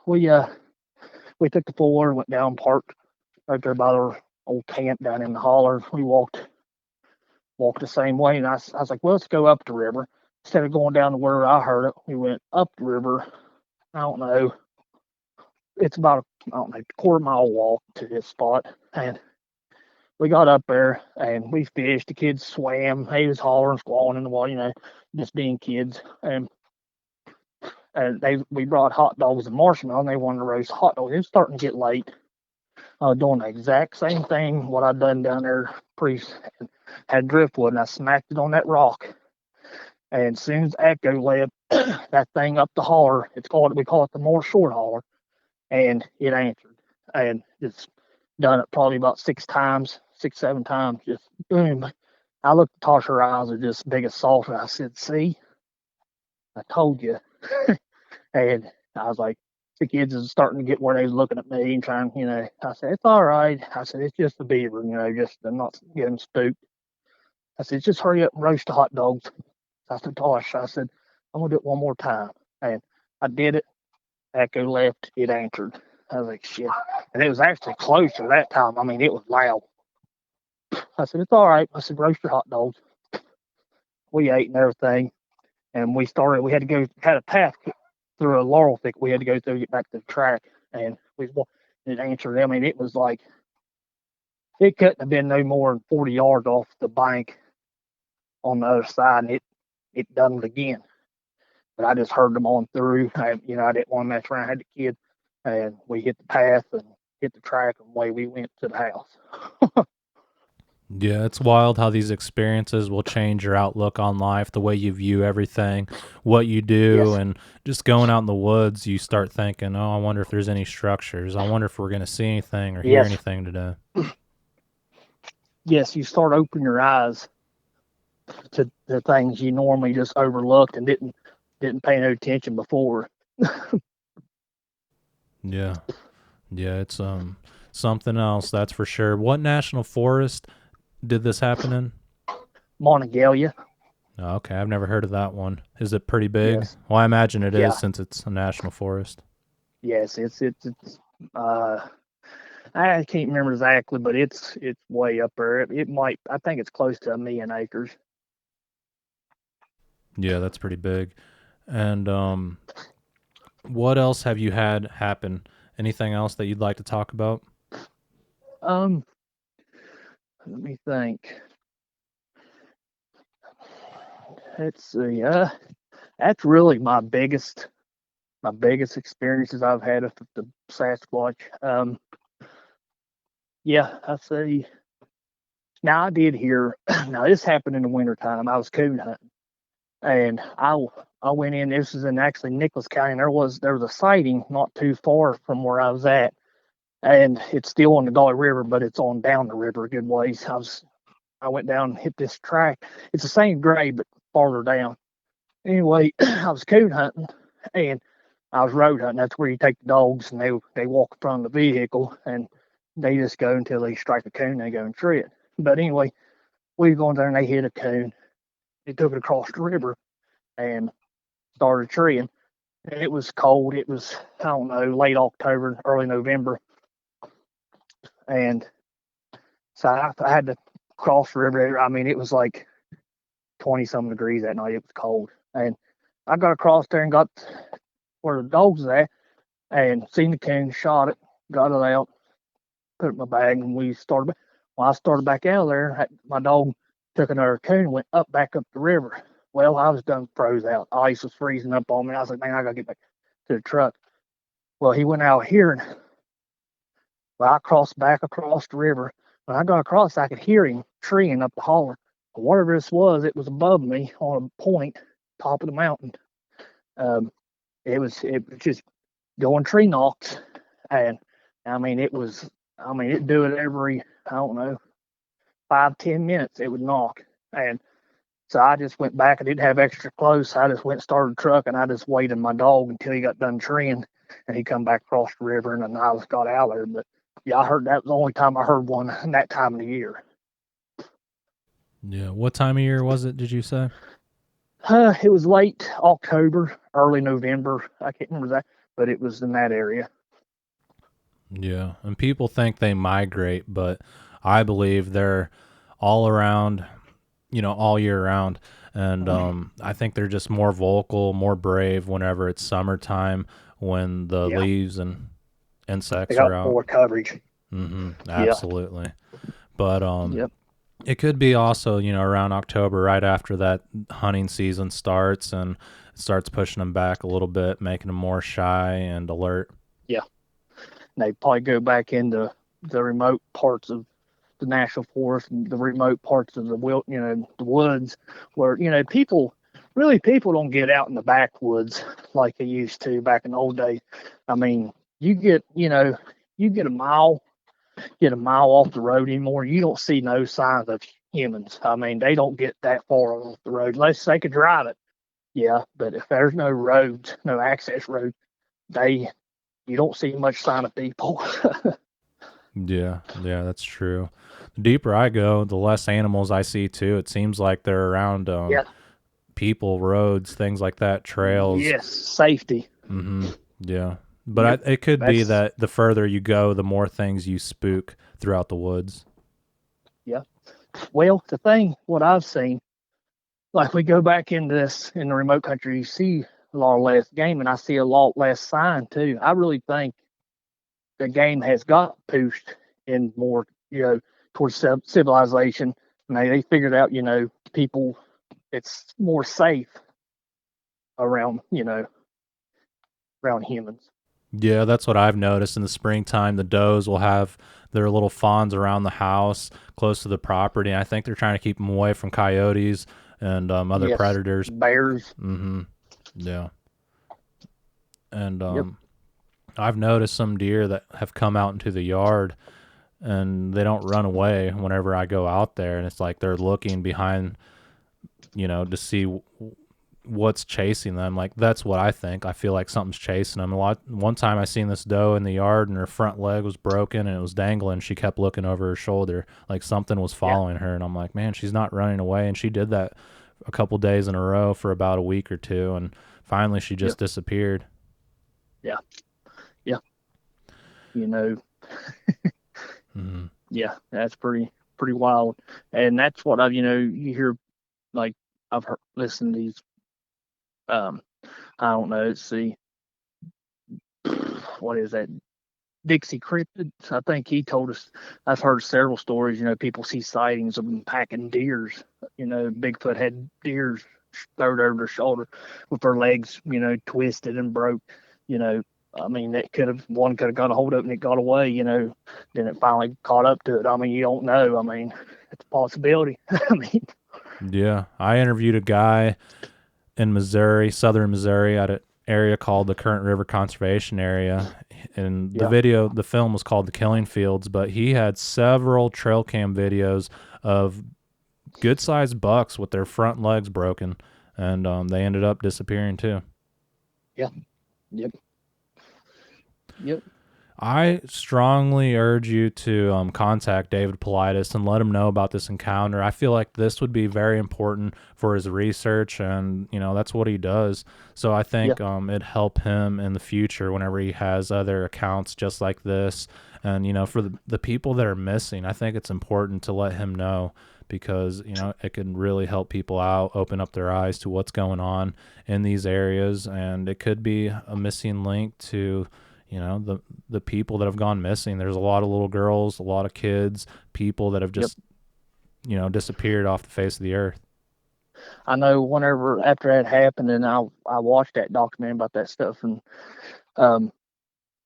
we took the 4, went down, parked right there by our old camp down in the holler. We walked the same way, and I was like, well, let's go up the river. Instead of going down to where I heard it, we went up the river. I don't know. It's about a quarter-mile walk to this spot, and we got up there and we fished. The kids swam. They was hollering, squalling in the water, just being kids. And we brought hot dogs and marshmallows, and they wanted to roast hot dogs. It was starting to get late. I was doing the exact same thing what I'd done down there had driftwood, and I smacked it on that rock. And as soon as Echo left that thing up the holler, we call it the more short holler, and it answered. And it's done it probably about 6, 7 times, just boom. I looked at Tasha, her eyes are just big as salt, and I said, "See, I told you." And I was like, the kids is starting to get where they was looking at me and trying, I said, "It's all right." I said, "It's just a beaver, just I'm not getting spooked." I said, "Just hurry up and roast the hot dogs." I said, "Tosh," I said, "I'm going to do it one more time." And I did it. Echo left. It answered. I was like, shit. And it was actually closer that time. I mean, it was loud. I said, "It's all right." I said, "Roast your hot dogs." We ate and everything. And we had a path through a laurel thicket we had to go through to get back to the track. And it answered. I mean, it was like, it couldn't have been no more than 40 yards off the bank on the other side. And it done it again. But I just heard them on through. I didn't want to mess around. I had the kid, and we hit the path and hit the track, and away we went to the house. Yeah, it's wild how these experiences will change your outlook on life, the way you view everything, what you do, and just going out in the woods, you start thinking, oh, I wonder if there's any structures. I wonder if we're going to see anything or hear anything today. Yes, you start opening your eyes to the things you normally just overlooked and didn't pay no attention before. Yeah, it's something else, that's for sure. What national forest did this happen in? Monongahela. Oh, okay, I've never heard of that one. Is it pretty big? Yes. Well, I imagine it is, since it's a national forest. Yes, it's I can't remember exactly, but it's way up there. I think it's close to 1 million acres. Yeah, that's pretty big. And what else have you had happen? Anything else that you'd like to talk about? Let me think. Let's see. That's really my biggest experiences I've had with the Sasquatch. Yeah, I see. Now I did hear. Now this happened in the wintertime. I was coon hunting, and I went in. This is in actually Nicholas County. And there was a sighting not too far from where I was at, and it's still on the Gully River, but it's on down the river a good ways. I went down and hit this track. It's the same grade, but farther down. Anyway, I was coon hunting, and I was road hunting. That's where you take the dogs, and they walk in front of the vehicle, and they just go until they strike a coon, they go and tree it. But anyway, we were going there, and they hit a coon. They took it across the river and started treeing. And it was cold. It was, I don't know, late October, early November. And so I had to cross the river. I mean, it was like 20-some degrees that night. It was cold. And I got across there and got where the dogs was at and seen the coon, shot it, got it out, put it in my bag, and we started. When I started back out of there, my dog took another coon and went back up the river. Well, I was done froze out. Ice was freezing up on me. I was like, man, I got to get back to the truck. Well, he went out here, and I crossed back across the river. When I got across, I could hear him treeing up the holler. Whatever this was, it was above me on a point, top of the mountain. It was just going tree knocks. And I mean, it do it every, I don't know, 5-10 minutes, it would knock. And so I just went back. I didn't have extra clothes. So I just went and started the truck, and I just waited my dog until he got done treeing, and he come back across the river, and then I just got out there. But yeah, I heard that was the only time I heard one in that time of the year. Yeah. What time of year was it, did you say? It was late October, early November. I can't remember that, but it was in that area. Yeah. And people think they migrate, but I believe they're all around, all year round. And I think they're just more vocal, more brave whenever it's summertime, when the leaves and insects are out. More coverage. Absolutely. But it could be also, around October, right after that hunting season starts, and it starts pushing them back a little bit, making them more shy and alert. Yeah. And they probably go back into the remote parts of the national forest and the remote parts of the woods, where people don't get out in the backwoods like they used to back in the old days. I mean, you get a mile off the road anymore, you don't see no signs of humans. I mean, they don't get that far off the road unless they could drive it. Yeah, but if there's no roads, no access road, you don't see much sign of people. Yeah, that's true. The deeper I go, the less animals I see too. It seems like they're around people, roads, things like that, trails. Yes, safety. Yeah. But it could be that the further you go, the more things you spook throughout the woods. Yeah. Well, the thing, what I've seen, like we go back into this in the remote country, you see a lot less game, and I see a lot less sign too. I really think the game has got pushed in more, towards civilization. And they figured out, people, it's more safe around humans. Yeah, that's what I've noticed. In the springtime, the does will have their little fawns around the house, close to the property. And I think they're trying to keep them away from coyotes and other predators. Bears. Yeah. And I've noticed some deer that have come out into the yard, and they don't run away whenever I go out there. And it's like they're looking behind, to see what's chasing them. Like, that's what I think. I feel like something's chasing them. One time I seen this doe in the yard, and her front leg was broken and it was dangling. She kept looking over her shoulder like something was following her, and I'm like, man, she's not running away. And she did that a couple days in a row for about a week or two, and finally she just disappeared. Yeah, that's pretty wild. And that's what I've you hear, like, I've listened to these I don't know, let's see, what is that, Dixie Cryptids? I think he told us. I've heard several stories, people see sightings of them packing deers. Bigfoot had deers stowed over their shoulder with their legs, twisted and broke. I mean, one could have got a hold of it and it got away, then it finally caught up to it. I mean, you don't know. I mean, it's a possibility. Yeah. I interviewed a guy in Missouri, southern Missouri, at an area called the Current River Conservation Area. And the film was called The Killing Fields, but he had several trail cam videos of good-sized bucks with their front legs broken, and they ended up disappearing too. Yeah. Yep. I strongly urge you to contact David Politis and let him know about this encounter. I feel like this would be very important for his research, and that's what he does. So I think it'd help him in the future whenever he has other accounts just like this. And for the people that are missing, I think it's important to let him know, because it can really help people out, open up their eyes to what's going on in these areas, and it could be a missing link to the people that have gone missing. There's a lot of little girls, a lot of kids, people that have just disappeared off the face of the earth. I know whenever after that happened, and I watched that documentary about that stuff, and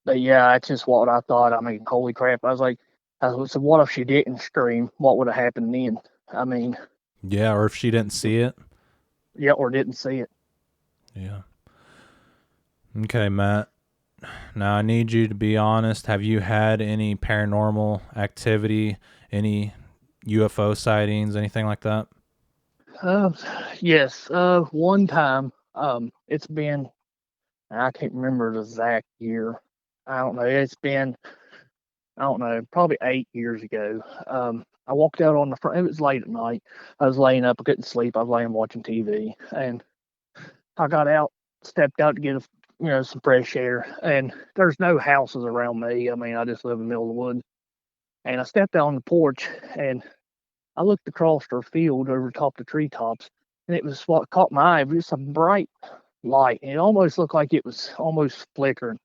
but yeah, that's just what I thought. I mean, holy crap! I was so what if she didn't scream? What would have happened then? I mean, yeah, or if she didn't see it. Yeah, or didn't see it. Yeah. Okay, Matt. Now, I need you to be honest. Have you had any paranormal activity, any UFO sightings, anything like that? Yes. One time, it's been, I can't remember the exact year. I don't know. It's been, I don't know, probably 8 years ago. I walked out on the front. It was late at night. I was laying up. I couldn't sleep. I was laying watching TV, and I got out, stepped out to get some fresh air, and there's no houses around me. I mean, I just live in the middle of the woods. And I stepped out on the porch, and I looked across our field over top the treetops, and it was what caught my eye. It was a bright light, and it almost looked like it was almost flickering.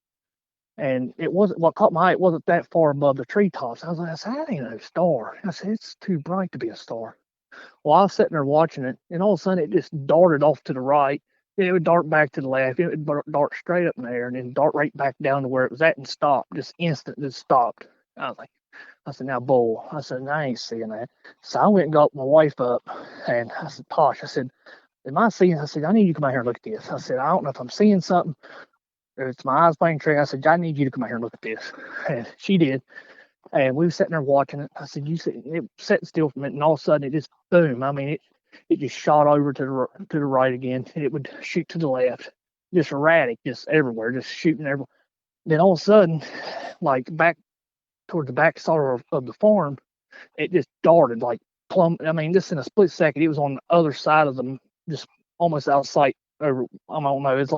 And it wasn't what caught my eye. It wasn't that far above the treetops. I said, that ain't no star. I said, it's too bright to be a star. Well, I was sitting there watching it, and all of a sudden it just darted off to the right. It would dart back to the left. It would dart straight up in the air, and then dart right back down to where it was at and stop. Just instant, just stopped. I said, now, bull. I said, I ain't seeing that. So I went and got my wife up, and I said, Posh, I said, am I seeing? I said, I need you to come out here and look at this. I said, I don't know if I'm seeing something, or it's my eyes playing trick. I said, I need you to come out here and look at this. And she did. And we were sitting there watching it. I said, you see, it sat still for a minute, and all of a sudden it just boom. I mean, it just shot over to the right again, and it would shoot to the left, just erratic, just everywhere, just shooting everywhere. Then all of a sudden, like back towards the back side of the farm, it just darted like plumb. I mean, just in a split second, it was on the other side of them, just almost out of sight. Over, I don't know, it's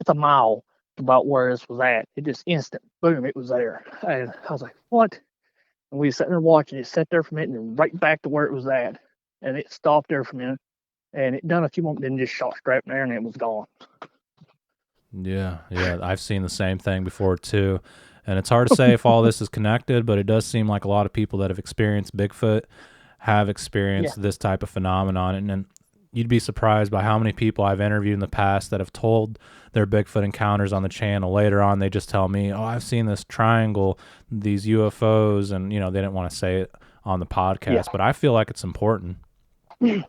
a mile about where this was at. It just instant, boom, it was there. And I was like, what? And we were sitting there watching it, sat there for a minute, and right back to where it was at. And it stopped there for a minute, and it done a few more, then just shot straight in there, and it was gone. Yeah, I've seen the same thing before too. And it's hard to say if all this is connected, but it does seem like a lot of people that have experienced Bigfoot have experienced this type of phenomenon. And you'd be surprised by how many people I've interviewed in the past that have told their Bigfoot encounters on the channel. Later on, they just tell me, oh, I've seen this triangle, these UFOs, and, they didn't want to say it on the podcast, but I feel like it's important.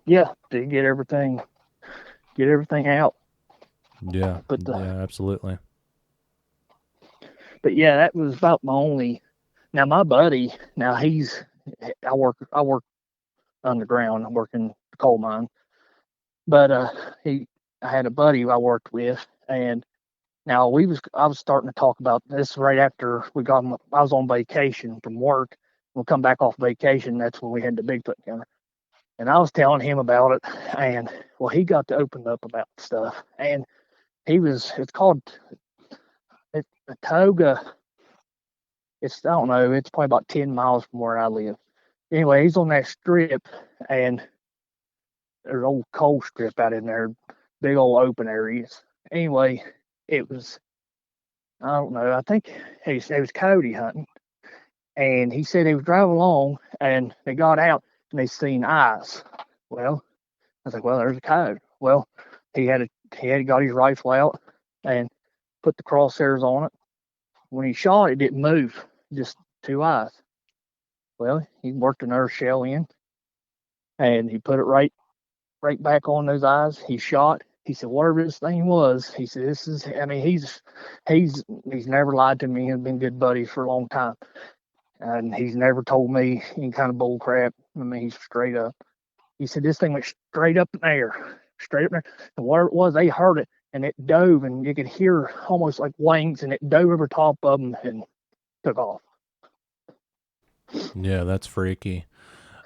Yeah, to get everything out. Yeah, absolutely. But yeah, that was about my only. Now my buddy, I work underground. I work in the coal mine. But I had a buddy I worked with, and now I was starting to talk about this right after I was on vacation from work. We'll come back off vacation. That's when we had the Bigfoot encounter. And I was telling him about it, and well, he got to open up about stuff, and it's called Atoga. I don't know, it's probably about 10 miles from where I live. Anyway, he's on that strip, and there's an old coal strip out in there, big old open areas. Anyway, it was, I don't know, I think it was coyote hunting. And he said they was driving along, and they got out, and they seen eyes. Well, I was like, well, there's a coyote. Well, he had got his rifle out and put the crosshairs on it. When he shot, it didn't move, just two eyes. Well, he worked another shell in, and he put it right back on those eyes. He shot. He said, whatever this thing was, he said, this is. I mean, he's never lied to me. He's been good buddies for a long time, and he's never told me any kind of bull crap. I mean, he's straight up. He said this thing went straight up in the air, straight up there. And whatever it was, they heard it, and it dove, and you could hear almost like wings, and it dove over top of them and took off. Yeah, that's freaky.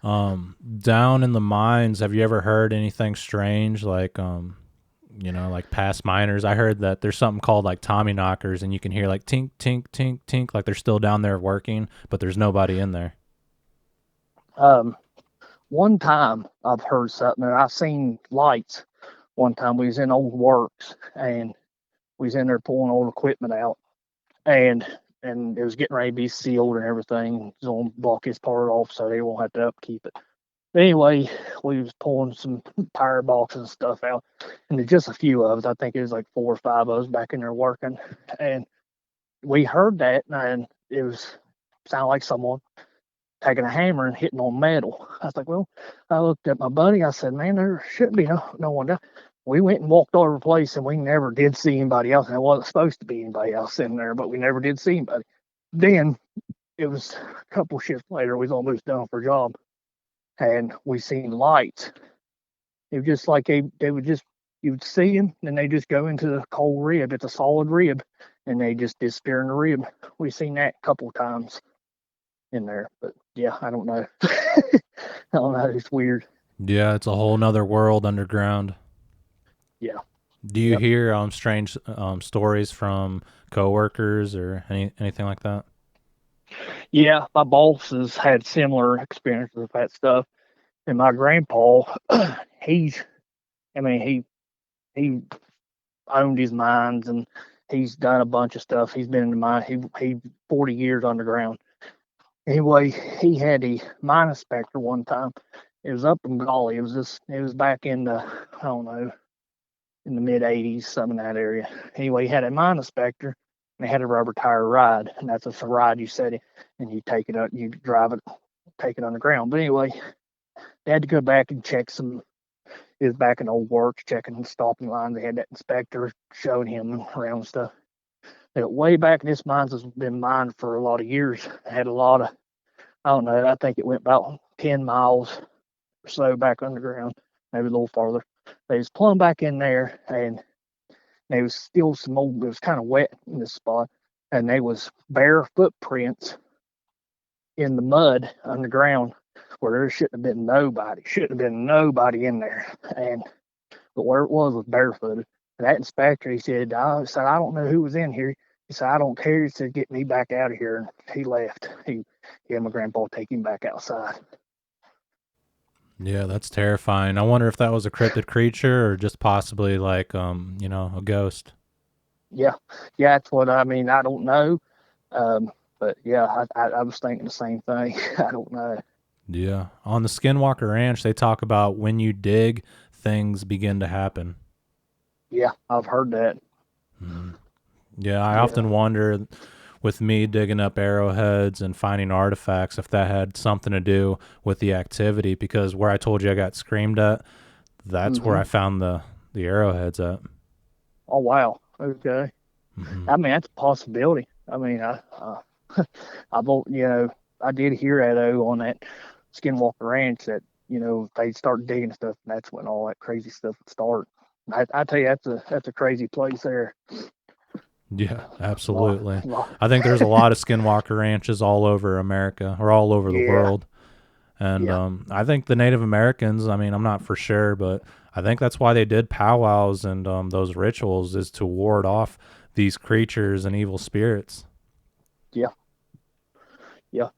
Down in the mines, have you ever heard anything strange, like like past miners? I heard that there's something called like Tommy knockers, and you can hear like tink, tink, tink, tink, like they're still down there working, but there's nobody in there. One time I've heard something, and I seen lights. One time we was in old works, and we was in there pulling old equipment out, and it was getting ready to be sealed and everything. It was going to block his part off so they won't have to upkeep it. But anyway, we was pulling some tire boxes and stuff out, and there's just a few of us. I think it was like 4 or 5 of us back in there working, and we heard that, and it was sounded like someone taking a hammer and hitting on metal. I was like, well, I looked at my buddy. I said, man, there shouldn't be no one down. We went and walked all over the place, and we never did see anybody else. And it wasn't supposed to be anybody else in there, but we never did see anybody. Then it was a couple shifts later. We was almost done for a job, and we seen lights. It was just like they would just, you would see them, and they just go into the cold rib. It's a solid rib, and they just disappear in the rib. We seen that a couple times in there, but yeah, I don't know. I don't know. It's weird. Yeah, it's a whole nother world underground. Yeah. Do you hear strange stories from coworkers or anything like that? Yeah, my bosses had similar experiences with that stuff, and my grandpa, he owned his mines, and he's done a bunch of stuff. He's been in the mine. He 40 years underground. Anyway, he had a mine inspector one time. It was up in Golly. It was back in the, I don't know, in the mid 80s, some in that area. Anyway, he had a mine inspector, and they had a rubber tire ride, and that's a ride you set it, and you take it up, you drive it, take it underground. But anyway, they had to go back and check some. It was back in old works, checking the stopping lines. They had that inspector showing him around stuff. Way back, this mines has been mined for a lot of years. It had a lot of, I don't know, I think it went about 10 miles or so back underground, maybe a little farther. They was plumb back in there, and there was still some old, it was kind of wet in this spot, and there was bare footprints in the mud underground where there shouldn't have been nobody in there. But where it was barefooted. And that inspector, he said, I don't know who was in here. He said, I don't care. He said, get me back out of here. And he left. He had my grandpa take him back outside. Yeah, that's terrifying. I wonder if that was a cryptid creature or just possibly like, a ghost. Yeah, that's what I mean. I don't know. But yeah, I was thinking the same thing. I don't know. Yeah. On the Skinwalker Ranch, they talk about when you dig, things begin to happen. Yeah, I've heard that. Mm-hmm. Yeah, I often wonder, with me digging up arrowheads and finding artifacts, if that had something to do with the activity, because where I told you I got screamed at, that's where I found the arrowheads at. Oh, wow. Okay. Mm-hmm. I mean, that's a possibility. I mean, I did hear that on that Skinwalker Ranch that, they'd start digging stuff, and that's when all that crazy stuff would start. I tell you, that's a crazy place there. Yeah, absolutely. I think there's a lot of Skinwalker Ranches all over America or all over the world. And I think the Native Americans, I mean, I'm not for sure, but I think that's why they did powwows and those rituals, is to ward off these creatures and evil spirits. Yeah. Yeah.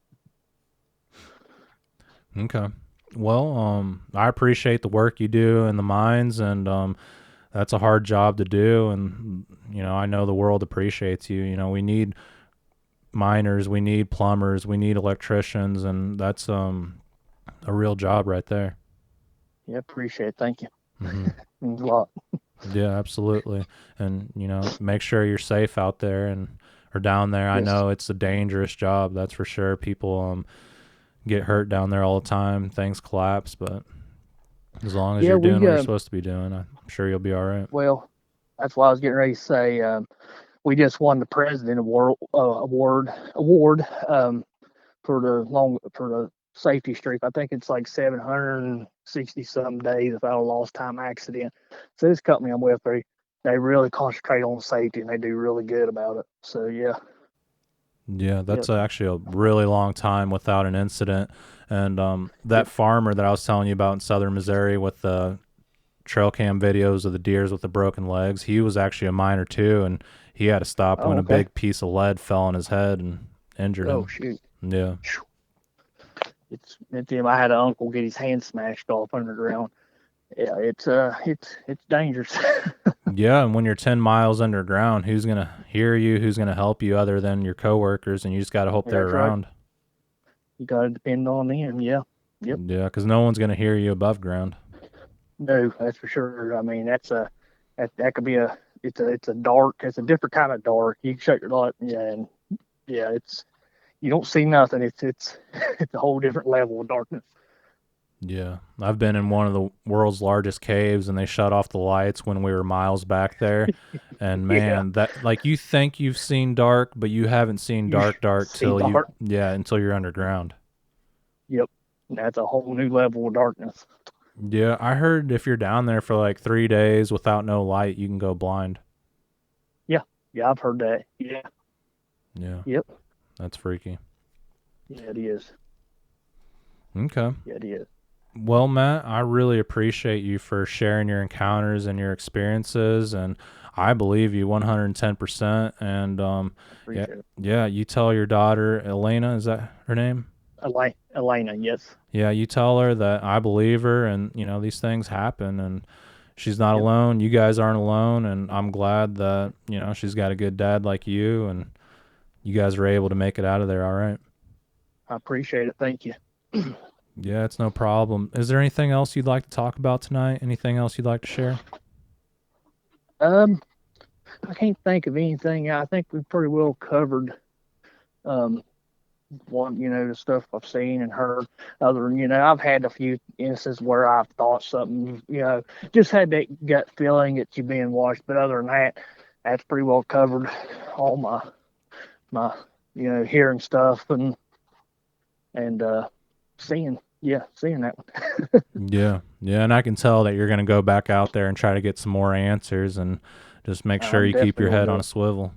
Okay. Well, I appreciate the work you do in the mines, and that's a hard job to do, and I know the world appreciates you. We need miners, we need plumbers, we need electricians, and that's a real job right there. Yeah, appreciate it. Thank you. Mm-hmm. Means a lot. Yeah, absolutely. And make sure you're safe out there or down there. Yes. I know it's a dangerous job, that's for sure. People get hurt down there all the time. Things collapse, but as long as you're doing what you're supposed to be doing, I'm sure you'll be all right. Well, that's why I was getting ready to say. We just won the President Award for the safety streak. I think it's like 760 some days without a lost time accident. So this company I'm with, they really concentrate on safety and they do really good about it. So yeah. Yeah, that's actually a really long time without an incident. And that farmer that I was telling you about in southern Missouri with the trail cam videos of the deers with the broken legs, he was actually a miner too, and he had to stop when a big piece of lead fell on his head and injured him. Oh shoot. Yeah. It's I had an uncle get his hand smashed off underground. Yeah, it's dangerous. Yeah, and when you're 10 miles underground, who's going to hear you? Who's going to help you other than your coworkers? And you just got to hope they're around. Right. You got to depend on them, yeah. Yep. Yeah, because no one's going to hear you above ground. No, that's for sure. I mean, that could be it's a different kind of dark. You can shut your light, and you don't see nothing. It's a whole different level of darkness. Yeah, I've been in one of the world's largest caves, and they shut off the lights when we were miles back there. And man, that like you think you've seen dark, but you haven't seen dark until you're underground. Yep, that's a whole new level of darkness. Yeah, I heard if you're down there for like 3 days without no light, you can go blind. Yeah, I've heard that. Yeah. Yeah. Yep. That's freaky. Yeah, it is. Okay. Yeah, it is. Well, Matt, I really appreciate you for sharing your encounters and your experiences, and I believe you 110%. And yeah, you tell your daughter, Elena, is that her name? Elena, yes. Yeah, you tell her that I believe her, and these things happen, and she's not alone. You guys aren't alone, and I'm glad that she's got a good dad like you, and you guys were able to make it out of there all right. I appreciate it. Thank you. Yeah, it's no problem. Is there anything else you'd like to talk about tonight? Anything else you'd like to share? I can't think of anything. I think we've pretty well covered the stuff I've seen and heard. Other than, I've had a few instances where I've thought something, just had that gut feeling that you're being watched. But other than that, that's pretty well covered all my hearing stuff and seeing that one. Yeah, and I can tell that you're going to go back out there and try to get some more answers, and just make sure you keep your head on a swivel.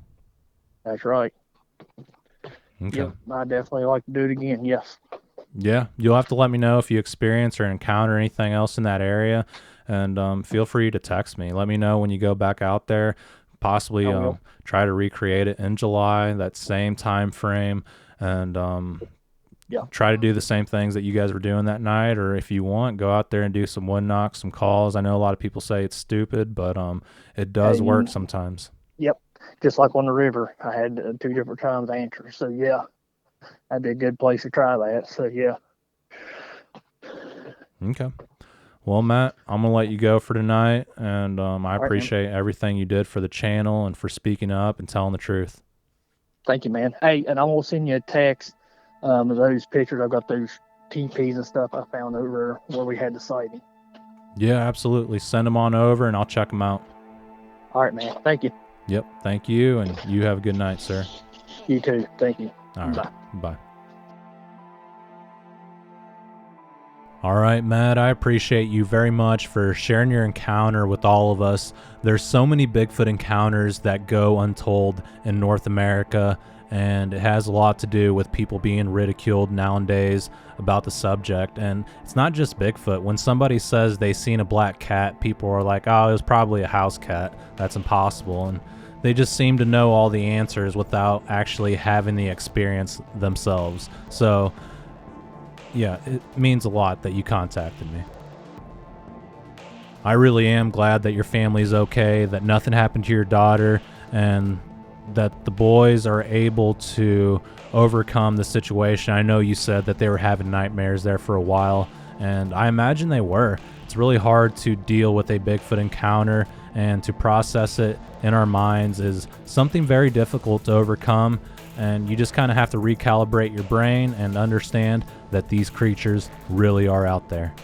That's right. Okay. Yep, I definitely like to do it again, yes. Yeah, you'll have to let me know if you experience or encounter anything else in that area, and feel free to text me. Let me know when you go back out there, possibly try to recreate it in July, that same time frame, and try to do the same things that you guys were doing that night, or if you want, go out there and do some wood knocks, some calls. I know a lot of people say it's stupid, but it does work sometimes. Yep, just like on the river, I had 2 different times answer. So yeah, that'd be a good place to try that. So yeah. Okay. Well, Matt, I'm gonna let you go for tonight, and I appreciate everything you did for the channel and for speaking up and telling the truth. Thank you, man. Hey, and I'm gonna send you a text. Those pictures, I've got those TPs and stuff I found over where we had the sighting. Yeah, absolutely. Send them on over and I'll check them out. All right, man. Thank you. Yep. Thank you. And you have a good night, sir. You too. Thank you. All right. Bye. Bye. All right, Matt, I appreciate you very much for sharing your encounter with all of us. There's so many Bigfoot encounters that go untold in North America, and it has a lot to do with people being ridiculed nowadays about the subject. And it's not just Bigfoot. When somebody says they seen a black cat, people are like, oh, it was probably a house cat. That's impossible. And they just seem to know all the answers without actually having the experience themselves. So yeah, it means a lot that you contacted me. I really am glad that your family's okay, that nothing happened to your daughter, and that the boys are able to overcome the situation. I know you said that they were having nightmares there for a while, and I imagine they were. It's really hard to deal with a Bigfoot encounter, and to process it in our minds is something very difficult to overcome, and you just kind of have to recalibrate your brain and understand that these creatures really are out there.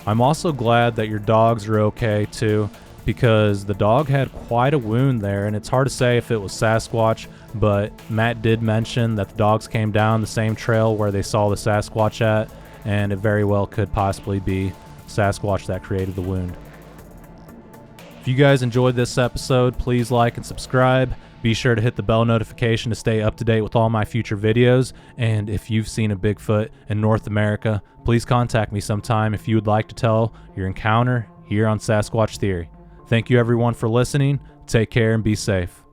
I'm also glad that your dogs are okay too, because the dog had quite a wound there, and it's hard to say if it was Sasquatch, but Matt did mention that the dogs came down the same trail where they saw the Sasquatch at, and it very well could possibly be Sasquatch that created the wound. If you guys enjoyed this episode, please like and subscribe. Be sure to hit the bell notification to stay up to date with all my future videos. And if you've seen a Bigfoot in North America, please contact me sometime if you would like to tell your encounter here on Sasquatch Theory. Thank you everyone for listening. Take care and be safe.